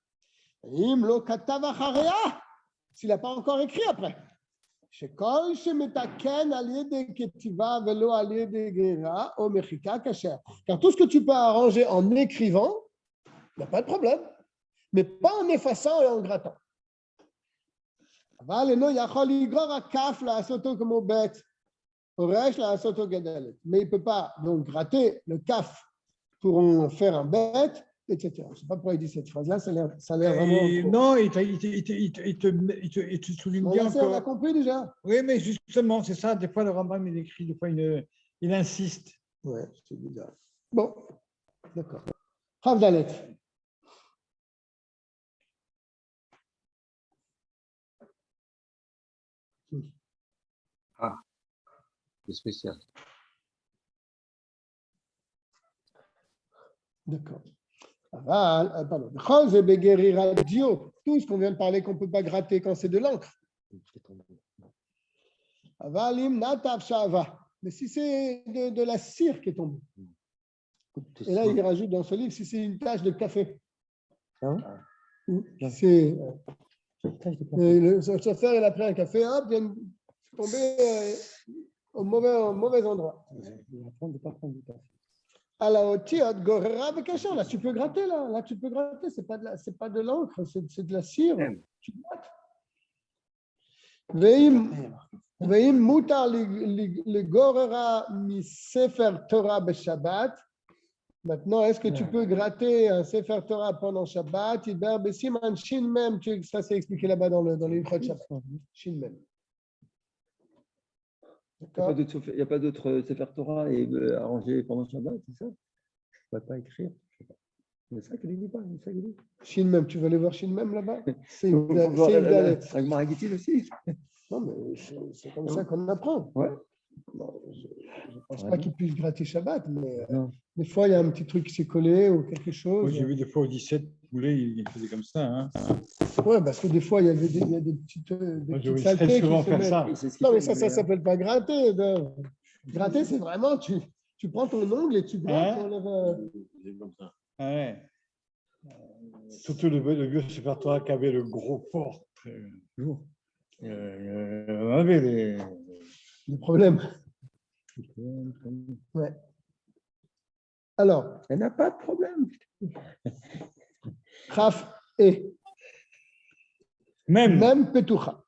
Im lo katav acharea. S'il n'a pas encore écrit après. Car tout ce que tu peux arranger en écrivant, il n'y a pas de problème, mais pas en effaçant et en grattant. Mais il ne peut pas donc gratter le kaf pour en faire un bête, etc. Je ne sais pas pourquoi il dit cette phrase-là, ça a l'air vraiment... Non, il te souligne bien On a compris déjà. Oui, mais justement, c'est ça. Des fois, le Rambam, il écrit, des fois, il insiste. Oui, c'est bizarre. Bon, d'accord. Rav Dalet. Ah, c'est spécial. D'accord. Pardon. Tout ce qu'on vient de parler qu'on ne peut pas gratter quand c'est de l'encre. Mais si c'est de la cire qui est tombée. Et là, il rajoute dans ce livre si c'est une tache de café. C'est le chauffeur, il a pris un café, hop, il vient tomber au mauvais endroit. À la hauteur, là, tu peux gratter, là tu peux gratter, c'est pas de l'encre, c'est de la cire. Tu grattes. Veim mutar le gorera mi sefer Torah be-Shabbat. Maintenant, est-ce que tu peux gratter un sefer Torah pendant Shabbat? Siman shin mem, ça c'est expliqué là-bas dans le livre de Shabbat. Shin mem. Il n'y a pas d'autre Sefer Torah arrangé pendant Shabbat, c'est ça? Je ne peux pas écrire. C'est ça qu'il dit pas. Shin mem, tu veux aller voir Shin mem là-bas? C'est une galette. Avec Maragiti aussi. Non, mais c'est comme ça qu'on apprend. Ouais. Non, je ne pense pas qu'il puisse gratter Shabbat, mais des fois, il y a un petit truc qui s'est collé ou quelque chose. Moi, j'ai vu des fois au 17, il faisait comme ça. Hein. Oui, parce que des fois, il y a des petites saletés souvent qui se faire mettent. ça. Non, mais ça ne s'appelle pas gratter. Gratter, c'est vraiment, tu prends ton ongle et tu grattes. Comme ça. Ouais. Surtout le vieux Sefer Torah qui avait le gros fort. On avait les problèmes. Ouais. Alors, il n'y a pas de problème. Chaf et même Petoucha.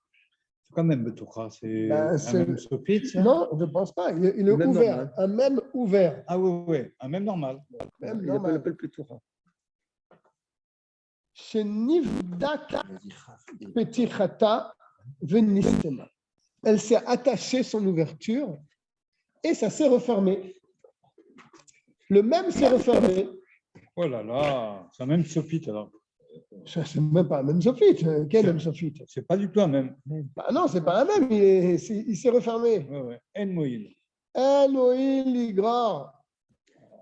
C'est quand même Petoucha, c'est un même sopit. Non, je ne pense pas. Il est ouvert. Normal. Un même ouvert. Ah oui, un même normal. Même il normal. appelle Petoucha. Chez Nivdaka Petichata Venistema. Elle s'est attachée son ouverture et ça s'est refermé. Le même s'est refermé. Oh là là, c'est un même sophite alors. Ça, c'est même pas un même sophite. Quel même sophite? C'est pas du tout un même. Bah non, c'est pas un même. Il s'est refermé. Ouais, ouais. En Moïl. Elohim Ligrar.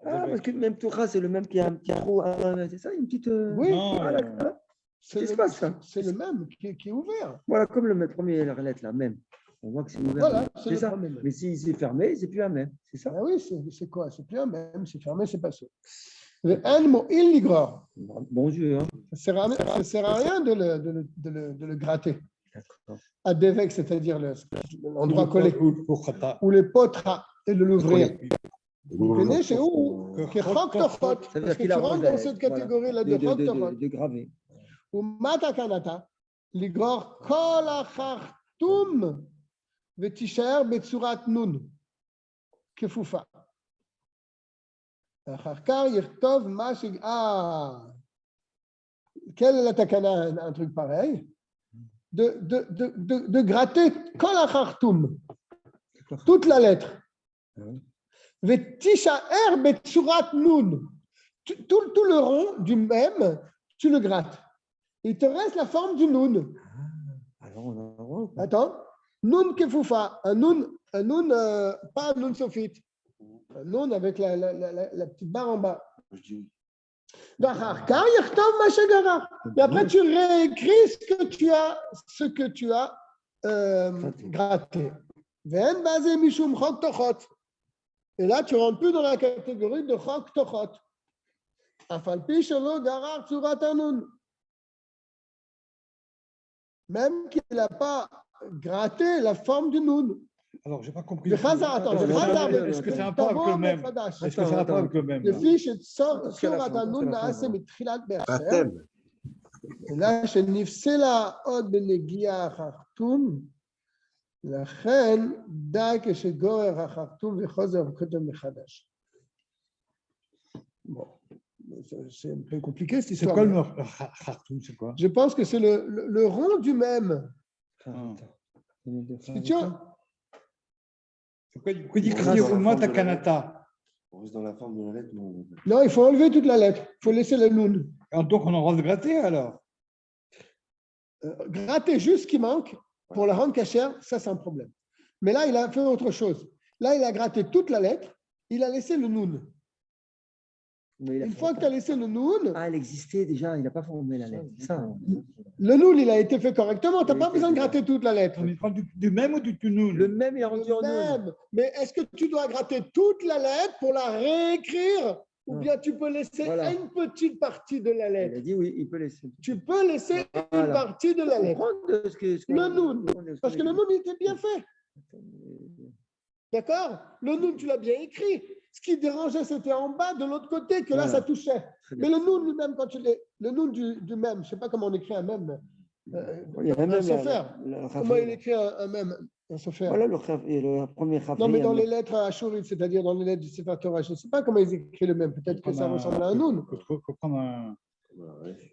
Ah, parce que même Torah, c'est le même qui a un petit trou. C'est ça, une petite. Oui, Non, Ah, d'accord. c'est Qu'est-ce qui se le, passe, ça? c'est le même qui est ouvert. Voilà, comme le premier lettre, là, même. On voit que c'est ouvert. Voilà, c'est C'est le ça. premier même. Mais si c'est fermé, c'est plus un même. C'est ça? Ah oui, c'est quoi? C'est plus un même. C'est fermé, c'est passé. Le Elohim Ligrar. Bon Dieu, hein. Ça ne sert à rien de le gratter. D'accord. À Devek, c'est-à-dire l'endroit collé. Pour Khata. Ou les potres et de l'ouvrir. Vous Collé. connaissez où? Que Chok Tochot. Ça veut dire Parce que qu'il tu a rentres dans cette catégorie-là de Chok Tochot. de graver. Ou Matakanata. Ligor Kol HaChartum. Vetisher Betsurat Nun. Kefufa. Acharkar Yirtov Mashig. Ah. Quelle est la takana, un truc pareil? De gratter Kol HaChartum. Toute la lettre. Vetishaer Betsurat Nun. Tout le rond du même, tu le grattes. Il te reste la forme du Nun. Alors, on en voit ou pas? Attends. Nun Kefufa. Un Nun, pas un Nun Sophite. Un Nun avec la petite barre en bas. Je dis oui. Et après, tu réécris ce que tu as gratté. Et là, tu ne rentres plus dans la catégorie de Chok Tochot. Même qu'il n'a pas gratté la forme du Nun. Alors, j'ai pas compris. Le Chazar, attends, le Chazar, Est-ce que c'est un rapport avec le même? Est-ce que c'est un rapport avec le même? Le fiche sort Parce qu'à la sur fin, Atanun parce qu'à la Naase fin, Mitrilat Be'asher. Baptême. Et là, שנפסלה עוד בנגיעה החרטום, לכן די כשגורר החרטום וחוזר וכותב מחדש. Bon, c'est un peu compliqué cette C'est histoire. quoi le mais mot Khartoum? C'est quoi? Je pense que c'est le rond du même. Si tu as- C'est quoi dit Kriyuruma Takanata? On reste dans la forme de la lettre, non? Non, il faut enlever toute la lettre. Il faut laisser le nun. Donc, on a le droit de gratter alors? Gratter juste ce qui manque pour la rendre cachère, ça c'est un problème. Mais là, il a fait autre chose. Là, il a gratté toute la lettre, il a laissé le nun. Une fois que tu as laissé le nun, Ah, elle existait déjà, il n'a pas formé la lettre. Ça, hein. le nun, il a été fait correctement. Tu n'as Il pas était besoin de déjà. gratter toute la lettre. On prend du même ou du tunoun? Le même est rendu en Le nun. même. Mais est-ce que tu dois gratter toute la lettre pour la réécrire ou Non. bien tu peux laisser Voilà. une petite partie de la Il lettre? a dit oui, il peut laisser. Tu peux laisser une Voilà. partie de la lettre. Comprendre ce que Le nun. Parce que le nun, il était bien fait. D'accord? Le nun, tu l'as bien écrit. Ce qui dérangeait, c'était en bas, de l'autre côté, que là, Voilà. ça touchait. Très Mais bien. le nun lui-même, quand tu l'es, le nun du même, je ne sais pas comment on écrit un même. Il y a un même sofer. Comment il écrit un même, un sofer? Voilà le premier Chafri. Non, mais dans les lettres ashurit, c'est-à-dire dans les lettres du Sefer Torah, je ne sais pas comment ils écrivent le même. Peut-être que ça ressemble à un nun. Faut prendre un.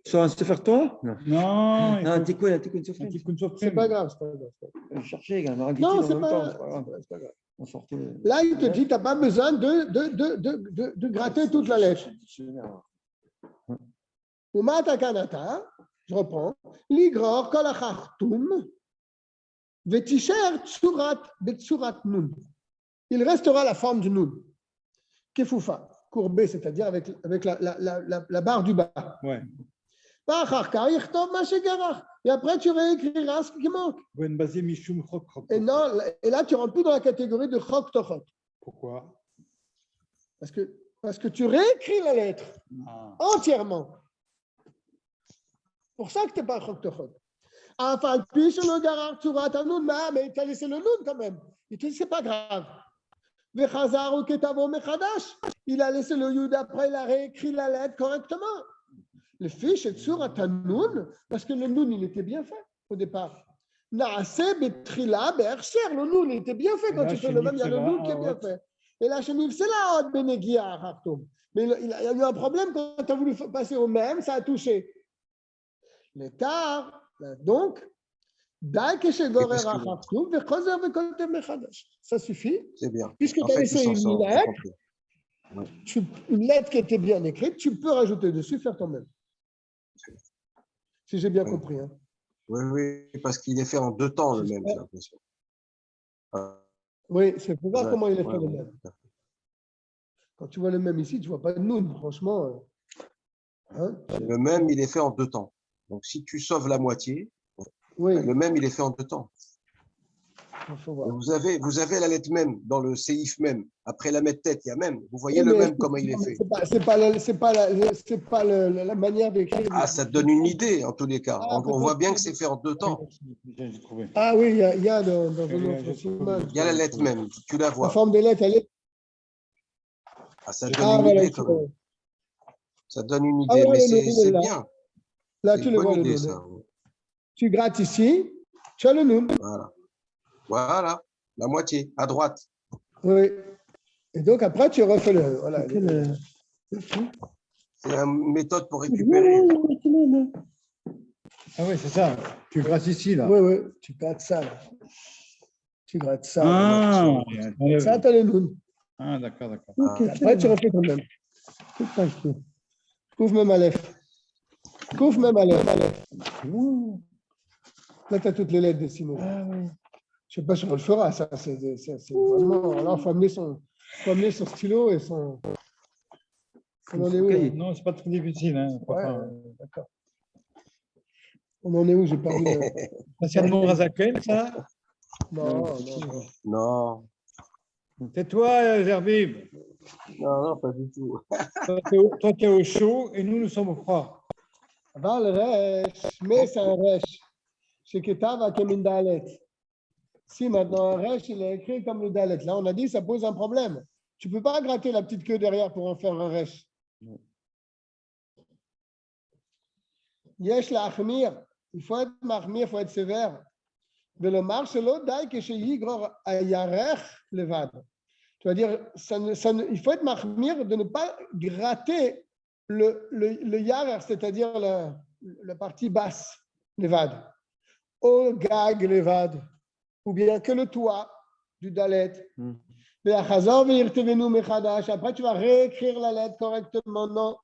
Sur un Sefer Torah? Non. Non, il Un faut tikkun, un tikkun sofrim. C'est pas grave, c'est pas grave. c'est pas grave. Je cherchais également. Non, c'est en même pas, temps, c'est c'est pas grave. pas grave. On sortait. Là, il te dit, tu n'as pas besoin de gratter toute la lettre. Umata kanata, je reprends. Ligror kol hachartum, vetisher tsurat betsurat nun. Il restera la forme du nun. Kefufa, courbé, c'est-à-dire avec la barre du bas. Ouais. Et après, tu réécriras ce qui manque. Wen basé Mishum Chok Chok. Et là, tu rentres plus dans la catégorie de chok tochot. Pourquoi? Parce que tu réécris la lettre Ah. entièrement. Pour ça que tu n'es pas chok tochot. Enfin, puis sur le garar, tu vas nun, mais tu as laissé le nun quand même. Il te dit, c'est pas grave. Il a laissé le yud après, il a réécrit la lettre correctement. Le fiche est sur Atanoun, parce que le noun, il était bien fait au départ. Naase betrila be'ersher, le noun, il était bien fait quand tu fais le même, il y a le noun qui est bien fait. Et la chenille, c'est la haute benegia à Khartoum. Mais il y a eu un problème quand tu as voulu passer au même, ça a touché. L'état, donc, ça suffit. C'est bien. Puisque En tu as fait, laissé ils s'en une sortent, j'ai lettre, compris. Ouais. Une lettre qui était bien écrite, tu peux rajouter dessus, faire toi-même. Si j'ai bien Ouais. compris. Hein. Oui, parce qu'il est fait en 2 temps, le même, j'ai l'impression. Oui, c'est pour voir Exact. comment il est fait Ouais, le ouais. même. Quand tu vois le même ici, tu ne vois pas de noun, franchement. Hein? Le même, il est fait en 2 temps. Donc, si tu sauves la moitié, Oui, le même, il est fait en 2 temps. il faut Et voir. vous avez la lettre même dans le séif même. Après la mettre tête, il y a même. Vous voyez Oui, le mais même, comment il est fait. c'est pas la manière d'écrire. Ah, ça te donne une idée, en tous les cas. Ah, On voit bien que peut-être. c'est fait en 2 temps. J'ai trouvé. Ah oui, il y a dans un J'ai autre trouvé. siman. Il y a la lettre même, tu la La vois. forme des lettres, elle est. Ah, ça donne Ah, une voilà, idée quand même. Ça donne une ah, idée, ouais, mais le noun est c'est là. bien. Là, C'est tu une le bonne vois, le idée, noun. ça. Tu grattes ici, tu as le noun. Voilà, la moitié, à droite. Oui. Et donc, après, tu refais le. Voilà. C'est une méthode pour récupérer. Ah oui, c'est ça. Tu grattes ici, là. Oui, oui, tu grattes ça. Là. Tu grattes ça. Ah, Là. Ça, tu as le noun. ah d'accord. Après, tu refais quand même. Couvre même Aleph. Couvre même Aleph. Là, tu as toutes les lettres dessinées. Je ne sais pas si on le fera, ça. C'est vraiment. Alors, il faut amener son stylo et son. On en est où là? Non, c'est pas très difficile. Hein, Ouais, papa. d'accord. On en est où? J'ai perdu le. C'est un nom Razaken, ça? Non. Non, Tais-toi, Zerbib. non, pas du tout. Toi, tu es au chaud et nous sommes au froid. Val Resh, mais c'est un Resh. C'est que Tava Kemin Dalet. Si maintenant un Resh, il est écrit comme le Dalet. Là, on a dit ça pose un problème. Tu ne peux pas gratter la petite queue derrière pour en faire un Resh. Yesh la Achmir. Il faut être mahmir, il faut être sévère. De le marche l'autre, dai que chez Yigror Ayarech Levad. Tu vas dire, il faut être mahmir de ne pas gratter le yarer, c'est-à-dire la partie basse, Levad. Au gag Levad. Ou bien que le toit du dalet. Après, tu vas réécrire la lettre correctement. Non.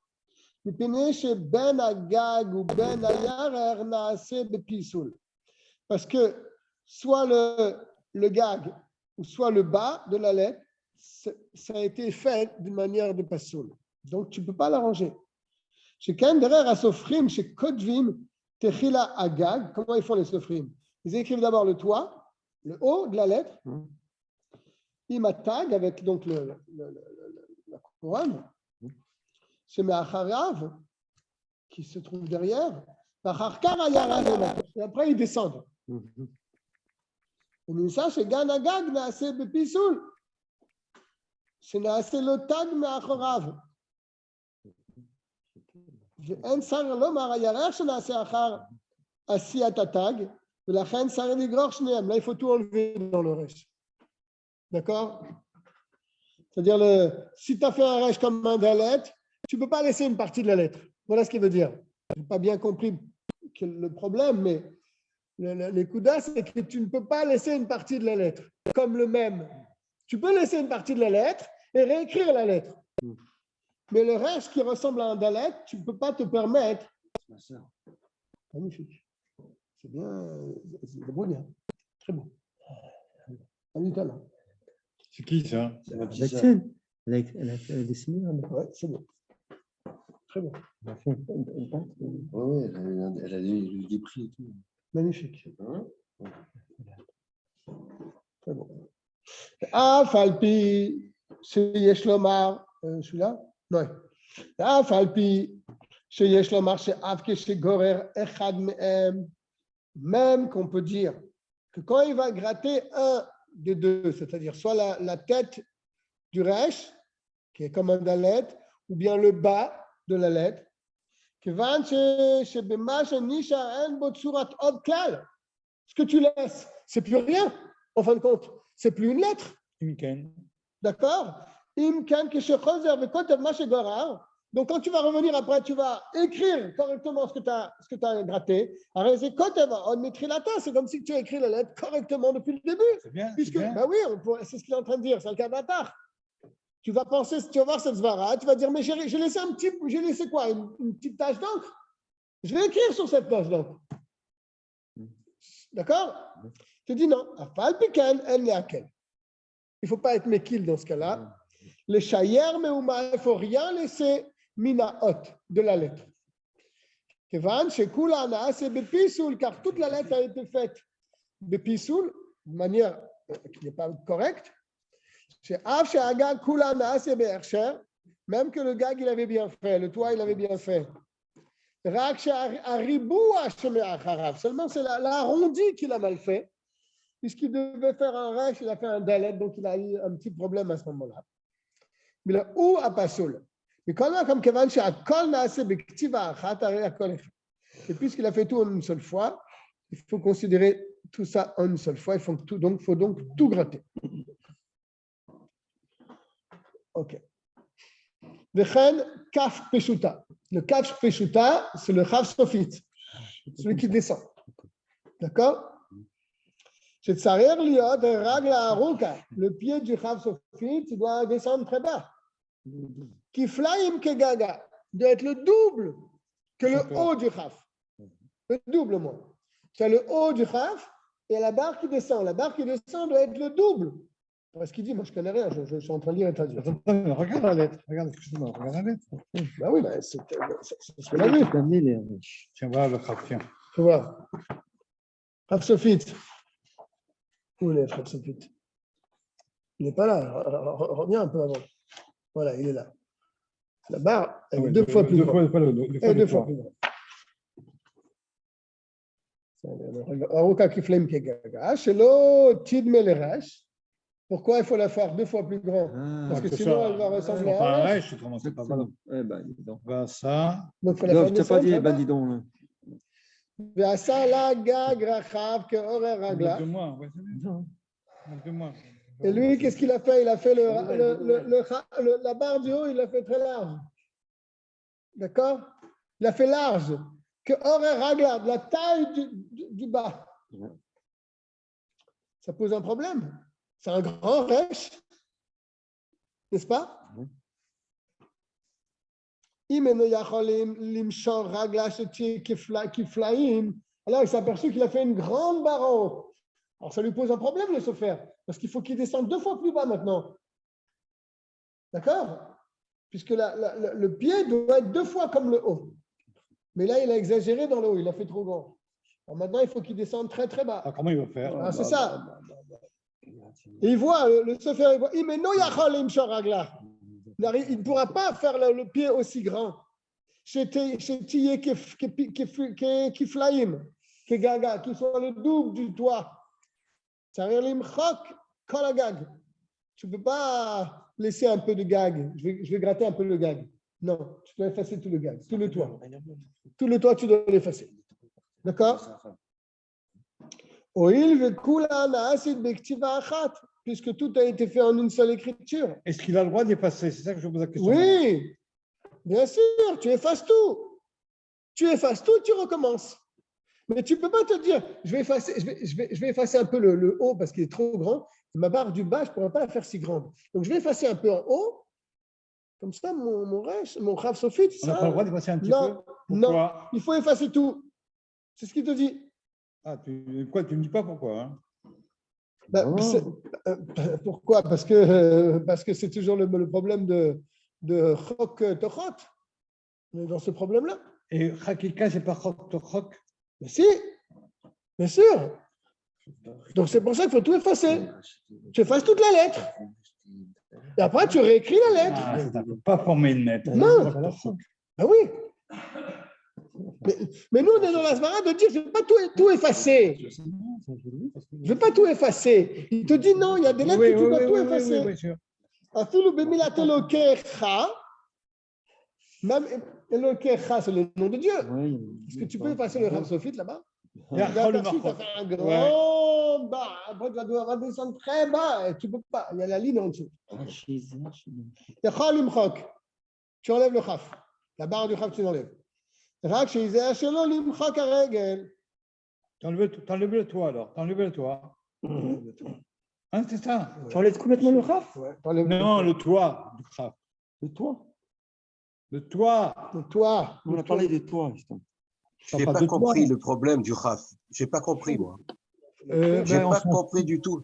Parce que soit le gag ou soit le bas de la lettre, ça a été fait d'une manière de passoul. Donc, tu ne peux pas l'arranger. Chez Ken derrière à Sofrim, chez Kodvim, Techila Agag, comment ils font les Sofrim? Ils écrivent d'abord le toit, le haut de la lettre, Imatag avec donc la couronne, c'est Meacharav qui se trouve derrière, et après ils descendent. Et ça, c'est Ganagag, Naase Bepisoul. C'est Naase Lotag Meacharav. ואין שר לומר הירח שנעשה אחר עשיית התג, ולכן שר לגרור שניהם. Là, il faut tout enlever dans le reste. D'accord? C'est-à-dire, si tu as fait un reste comme un dalet, tu ne peux pas laisser une partie de la lettre. Voilà ce qu'il veut dire. Je n'ai pas bien compris le problème, mais les coudas, c'est que tu ne peux pas laisser une partie de la lettre, comme le même. Tu peux laisser une partie de la lettre et réécrire la lettre. Mais le reste qui ressemble à un dalet, tu ne peux pas te permettre. Magnifique. C'est bien. C'est beau, bien. Très beau. C'est qui ça? Elle a dessiné. Ouais, c'est beau. Très beau. Oui, elle a eu des prix et tout. Magnifique. Très bon. Ah, Falpi, c'est Yeshlomar. Celui-là? Non. Ah, Falpi, c'est Yeshlomar, c'est Avke, c'est Gorer, Echad Mehem. Même qu'on peut dire que quand il va gratter un des deux, c'est-à-dire soit la tête du resh, qui est comme un dalet, ou bien le bas de la lettre, ce que tu laisses, c'est plus rien, en fin de compte, c'est plus une lettre. D'accord? Donc, quand tu vas revenir après, tu vas écrire correctement ce que tu as gratté. C'est comme si tu as écrit la lettre correctement depuis le début. C'est bien. Puisque, ben oui, c'est ce qu'il est en train de dire, c'est le cas d'Atar. tu vas penser, tu vas voir cette svara, tu vas dire, mais j'ai laissé quoi, une petite tache d'encre. Je vais écrire sur cette tache d'encre. D'accord? Tu dis non. Afal pikan en yakel. Il ne faut pas être mekil dans ce cas-là. Le shayer meuma, il ne faut rien laisser minaot de la lettre. Kevan shekula naase bepisul, car toute la lettre a été faite bepisul, de manière qui n'est pas correcte. Même que le gag il avait bien fait, le toit il avait bien fait. Seulement c'est l'arrondi qu'il a mal fait, puisqu'il devait faire un resh, il a fait un dalet, donc il a eu un petit problème à ce moment-là. Mais là, où à Passoul? Mais quand même, comme Kevan, et puisqu'il a fait tout en une seule fois, il faut considérer tout ça en une seule fois, il faut donc tout gratter. Ok. Vechen kaf peshuta. Le kaf peshuta, c'est le chaf sofit, celui qui descend. D'accord? C'est tsarir liot ragla aruka. Le pied du chaf sofit, il doit descendre très bas. Kiflaim kegaga, doit être le double que le haut du chaf. Le double, moi. C'est le haut du chaf et la barre qui descend. La barre qui descend doit être le double. Parce qu'il dit, moi je ne connais rien, je suis en train de lire et traduire. Regarde la lettre, regarde la lettre. Bah oui, c'est ce qu'on a vu. Tiens, voilà le chaf, tiens. Tu vois. Chaf Sofit. Où est Chaf Sofit? Il n'est pas là. Reviens un peu avant. Voilà, il est là. La barre est deux fois plus grande. Deux fois plus grande. Aruka kiflem kegaga. Shelo tidme lerash. Pourquoi il faut la faire deux fois plus grande? Parce que sinon, elle va ressembler à un rêche. C'est pas mal. Eh ben, dis donc. Ça. Donc, il faut la faire Tu n'as pas dit, descendre. ben dis donc. V'asa la gag rachav ke ore ragla. Et lui, qu'est-ce qu'il a fait? Il a fait la barre du haut, il l'a fait très large. D'accord? Il a fait large. Que ore ragla, de la taille du bas. Ça pose un problème. C'est un grand rêche, n'est-ce pas? Alors il s'est aperçu qu'il a fait une grande barre en haut. Alors ça lui pose un problème, le sofer, parce qu'il faut qu'il descende deux fois plus bas maintenant. D'accord? Puisque le pied doit être deux fois comme le haut. Mais là, il a exagéré dans le haut, il a fait trop grand. Alors maintenant, il faut qu'il descende très très bas. Alors, comment il va faire? Alors, c'est ça. Et il voit, le sofer, il voit, il ne pourra pas faire le pied aussi grand. Qui soit le double du toit. Tu ne peux pas laisser un peu de gag. Je vais gratter un peu le gag. Non, tu dois effacer tout le gag, tout le toit. Tout le toit, tu dois l'effacer. D'accord? Puisque tout a été fait en une seule écriture. Est-ce qu'il a le droit d'effacer? C'est ça que je vous pose la question. Oui, bien sûr, tu effaces tout. Tu effaces tout, tu recommences. Mais tu ne peux pas te dire, je vais effacer un peu le haut parce qu'il est trop grand. Ma barre du bas, je ne pourrais pas la faire si grande. Donc, je vais effacer un peu en haut. Comme ça, mon Rav Sofit. On n'a pas le droit d'effacer un petit peu? Non, il faut effacer tout. C'est ce qu'il te dit. Ah, tu ne me dis pas pourquoi, hein? Pourquoi? Parce que c'est toujours le problème de chok tochot. On est dans ce problème-là. Et Chakika, c'est pas chok tochok? Mais si, bien sûr. Donc c'est pour ça qu'il faut tout effacer. Tu effaces toute la lettre. Et après, tu réécris la lettre. Ah, ça ne peut pas former une lettre. Non. Ah oui. Mais nous, on est dans la svara de dire, je ne vais pas tout effacer. Je ne vais pas tout effacer. Il te dit non, il y a des lettres que tu dois tout effacer. Même Elokecha, c'est le nom de Dieu. Est-ce que tu peux effacer le Rav Sofit là-bas? Tu as fait un grand bas. Après, tu vas devoir descendre très bas. Et tu ne peux pas. Il y a la ligne en dessous. Tu enlèves le Chaf. La barre du Chaf, tu l'enlèves. T'enlèves le toit alors. T'enlèves le toit. Hein, c'est ça. Tu enlèves complètement le Raf? Ouais, t'enlèves Non, le toit du Khaf. Le toit? Le toit. le toit. On a parlé des toits, justement. Je n'ai pas pas de compris toi. le problème du Khaf. Je n'ai pas compris, moi. Je Ben, n'ai on pas s'en compris du tout.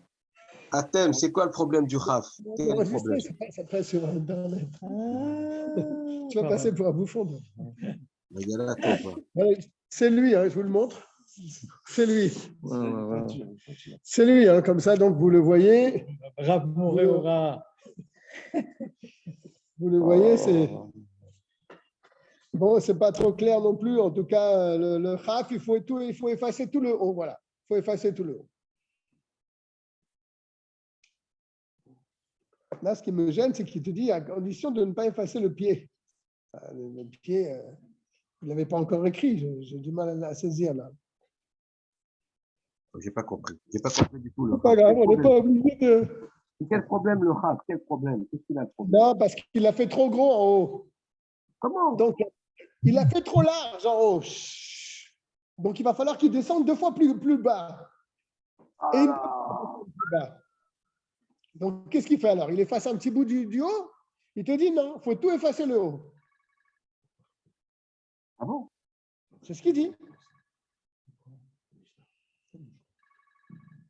Athème, c'est quoi le problème du Khaf? Quel est le problème? Ça passe sur Internet. Tu vas Ah, passer pour un bouffon. toi. Il y a la taupe. Ouais, c'est lui, hein, je vous le montre. C'est lui. Ouais. C'est lui, hein, comme ça, donc vous le voyez. Rav Moreora. Vous le voyez, c'est. Bon, c'est pas trop clair non plus. En tout cas, le Khaf, il faut effacer tout le haut. Voilà. Il faut effacer tout le haut. Là, ce qui me gêne, c'est qu'il te dit à condition de ne pas effacer le pied. Le pied, vous ne l'avez pas encore écrit. J'ai du mal à saisir là. Je n'ai pas compris. Je n'ai pas compris du tout. Le C'est pas Khaf. grave, on n'est pas obligé de. Quel problème le Khaf? Quel problème? Qu'est-ce qu'il a de problème? Non, parce qu'il a fait trop gros en haut. Comment? Donc, il a fait trop large en haut. Chut. Donc, il va falloir qu'il descende 2 fois plus bas. Et une fois plus bas. Donc, qu'est-ce qu'il fait alors? Il efface un petit bout du haut? Il te dit non, il faut tout effacer le haut. Ah bon? C'est ce qu'il dit.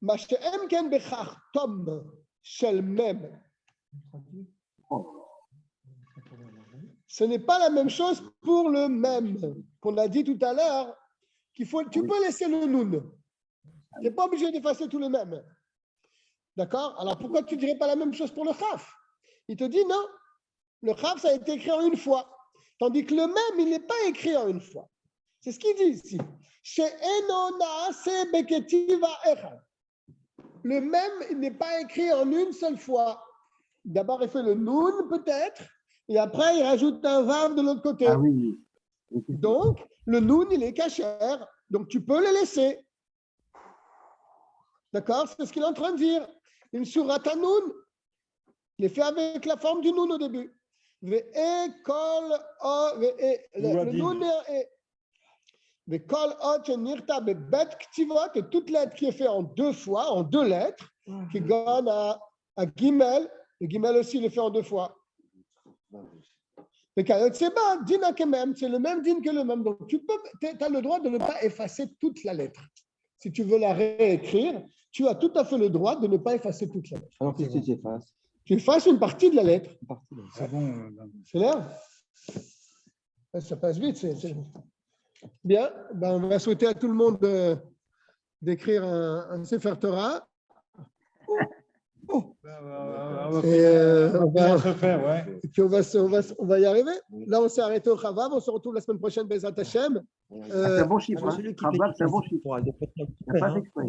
Mash'em ken bechartom shel mem. Ce n'est pas la même chose pour le même qu'on a dit tout à l'heure tu peux laisser le noun. Tu n'es pas obligé d'effacer tout le même. D'accord? Alors pourquoi tu ne dirais pas la même chose pour le Khaf? Il te dit non, le Khaf ça a été écrit en une fois, tandis que le même il n'est pas écrit en une fois. C'est ce qu'il dit ici. Le même il n'est pas écrit en une seule fois. D'abord il fait le noun peut-être. Et après, il rajoute un vav de l'autre côté. Ah oui. Donc, le noun, il est cachère. Donc, tu peux le laisser. D'accord? C'est ce qu'il est en train de dire. Une sourate à noun, il est fait avec la forme du noun au début. Le noun est. Et toute lettre qui est faite en 2 fois, en 2 lettres, qui donne à Gimel. Le Gimel aussi, il est fait en 2 fois. C'est le même din que le même. Donc, tu as le droit de ne pas effacer toute la lettre. Si tu veux la réécrire, tu as tout à fait le droit de ne pas effacer toute la lettre. Alors, qu'est-ce que tu effaces? Tu effaces une partie de la lettre. C'est bon. C'est là. Ça passe vite. Bien. Ben, on va souhaiter à tout le monde d'écrire un Sefer Torah. Et puis on va y arriver. Là, on s'est arrêté au Chavav. On se retrouve la semaine prochaine, Bezrat Hashem. C'est un bon chiffre. Hein. Celui qui Rabat, fait c'est un bon chiffre. il n'y a pas Il n'y a pas d'exprès.